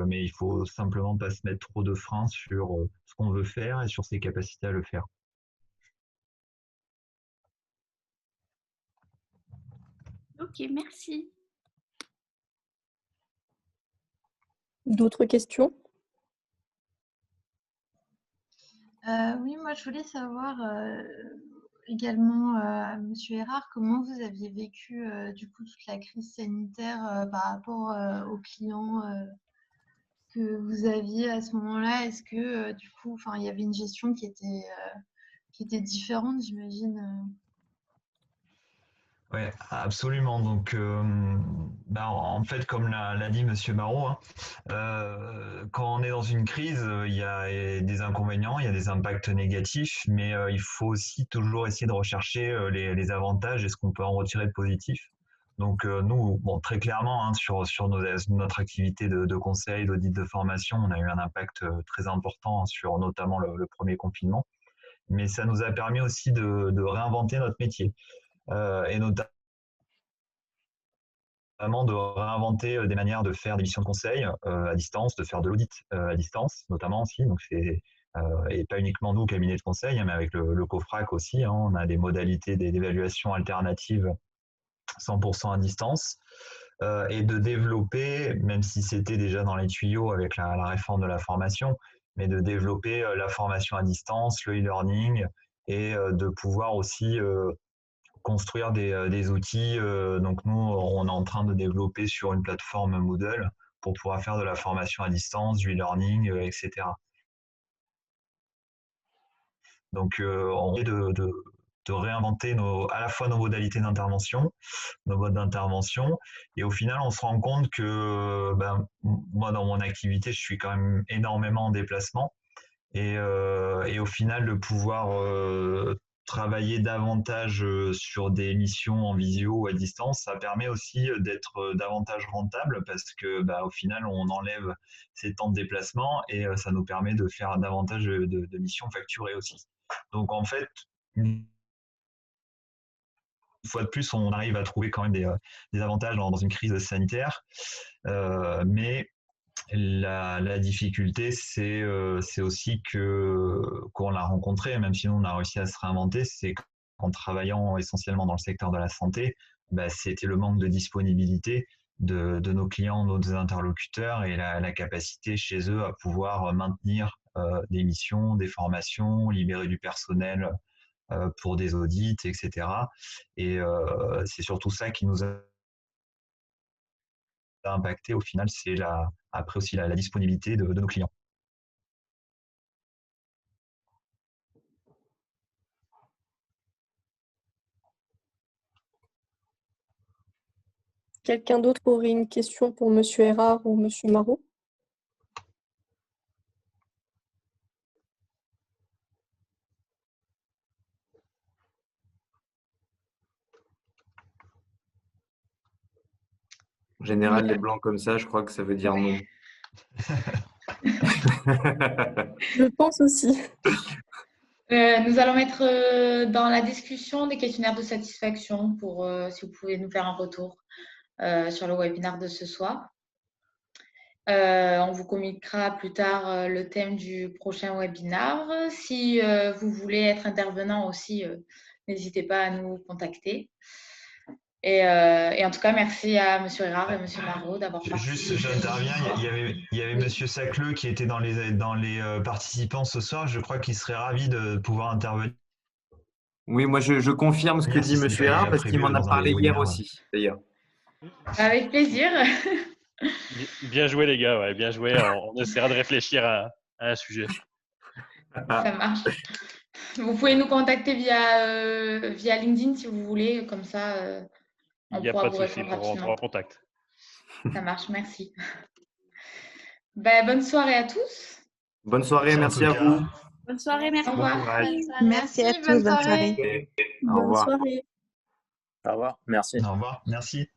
Speaker 2: Mais il faut simplement pas se mettre trop de freins sur ce qu'on veut faire et sur ses capacités à le faire.
Speaker 4: Ok, merci.
Speaker 9: D'autres questions?
Speaker 10: Oui, moi je voulais savoir également, Monsieur Erard, comment vous aviez vécu du coup toute la crise sanitaire par rapport aux clients que vous aviez à ce moment-là. Est-ce que du coup, il y avait une gestion qui était différente, j'imagine.
Speaker 2: Oui, absolument. Donc, en fait, comme l'a dit Monsieur Marot, hein, quand on est dans une crise, il y a des inconvénients, il y a des impacts négatifs, mais il faut aussi toujours essayer de rechercher les avantages et ce qu'on peut en retirer de positif. Donc, nous, très clairement, hein, sur notre activité de conseil, d'audit de formation, on a eu un impact très important sur notamment le premier confinement, mais ça nous a permis aussi de réinventer notre métier. Et notamment de réinventer des manières de faire des missions de conseil à distance, de faire de l'audit à distance, notamment aussi. Donc et pas uniquement nous, cabinet de conseil, hein, mais avec le COFRAC aussi. Hein, on a des modalités d'évaluation alternatives 100% à distance. Et de développer, même si c'était déjà dans les tuyaux avec la réforme de la formation, mais de développer la formation à distance, le e-learning, et de pouvoir aussi construire des outils. Donc nous, on est en train de développer sur une plateforme Moodle pour pouvoir faire de la formation à distance, du e-learning, etc. Donc on est de réinventer à la fois nos modalités d'intervention, nos modes d'intervention, et au final, on se rend compte que moi, dans mon activité, je suis quand même énormément en déplacement, et au final, de pouvoir travailler davantage sur des missions en visio ou à distance, ça permet aussi d'être davantage rentable parce que au final, on enlève ces temps de déplacement et ça nous permet de faire davantage de missions facturées aussi. Donc en fait, une fois de plus, on arrive à trouver quand même des avantages dans une crise sanitaire, mais la difficulté, c'est aussi qu'on l'a rencontré, même si nous, on a réussi à se réinventer, c'est qu'en travaillant essentiellement dans le secteur de la santé, c'était le manque de disponibilité de nos clients, de nos interlocuteurs, et la capacité chez eux à pouvoir maintenir des missions, des formations, libérer du personnel pour des audits, etc. Et c'est surtout ça qui nous a impacté au final, c'est après aussi la disponibilité de nos clients.
Speaker 9: Quelqu'un d'autre aurait une question pour Monsieur Erard ou Monsieur Marot?
Speaker 3: En général, les blancs comme ça, je crois que ça veut dire non.
Speaker 9: Je pense aussi.
Speaker 1: Nous allons mettre dans la discussion des questionnaires de satisfaction pour si vous pouvez nous faire un retour sur le webinaire de ce soir. On vous communiquera plus tard le thème du prochain webinaire. Si vous voulez être intervenant aussi, n'hésitez pas à nous contacter. Et en tout cas, merci à M. Erard et M. Marot d'avoir participé.
Speaker 2: Juste, j'interviens. Il y avait M. Sacleux qui était dans les participants ce soir. Je crois qu'il serait ravi de pouvoir intervenir.
Speaker 3: Oui, moi je confirme ce que dit M. Erard parce qu'il m'en a parlé hier aussi, d'ailleurs.
Speaker 1: Avec plaisir.
Speaker 11: Bien joué les gars, ouais, bien joué. On essaiera de réfléchir à un sujet.
Speaker 1: Ça marche. Vous pouvez nous contacter via LinkedIn si vous voulez, comme ça on pourra vous répondre rapidement.
Speaker 11: On prend contact.
Speaker 1: Ça marche, merci. Bonne soirée à tous.
Speaker 3: Bonne soirée, merci à vous.
Speaker 4: Bonne soirée, merci.
Speaker 1: Au revoir.
Speaker 10: Merci à tous, bonne soirée.
Speaker 3: Au revoir.
Speaker 9: Bonne soirée.
Speaker 8: Au revoir, merci.
Speaker 2: Au revoir, merci.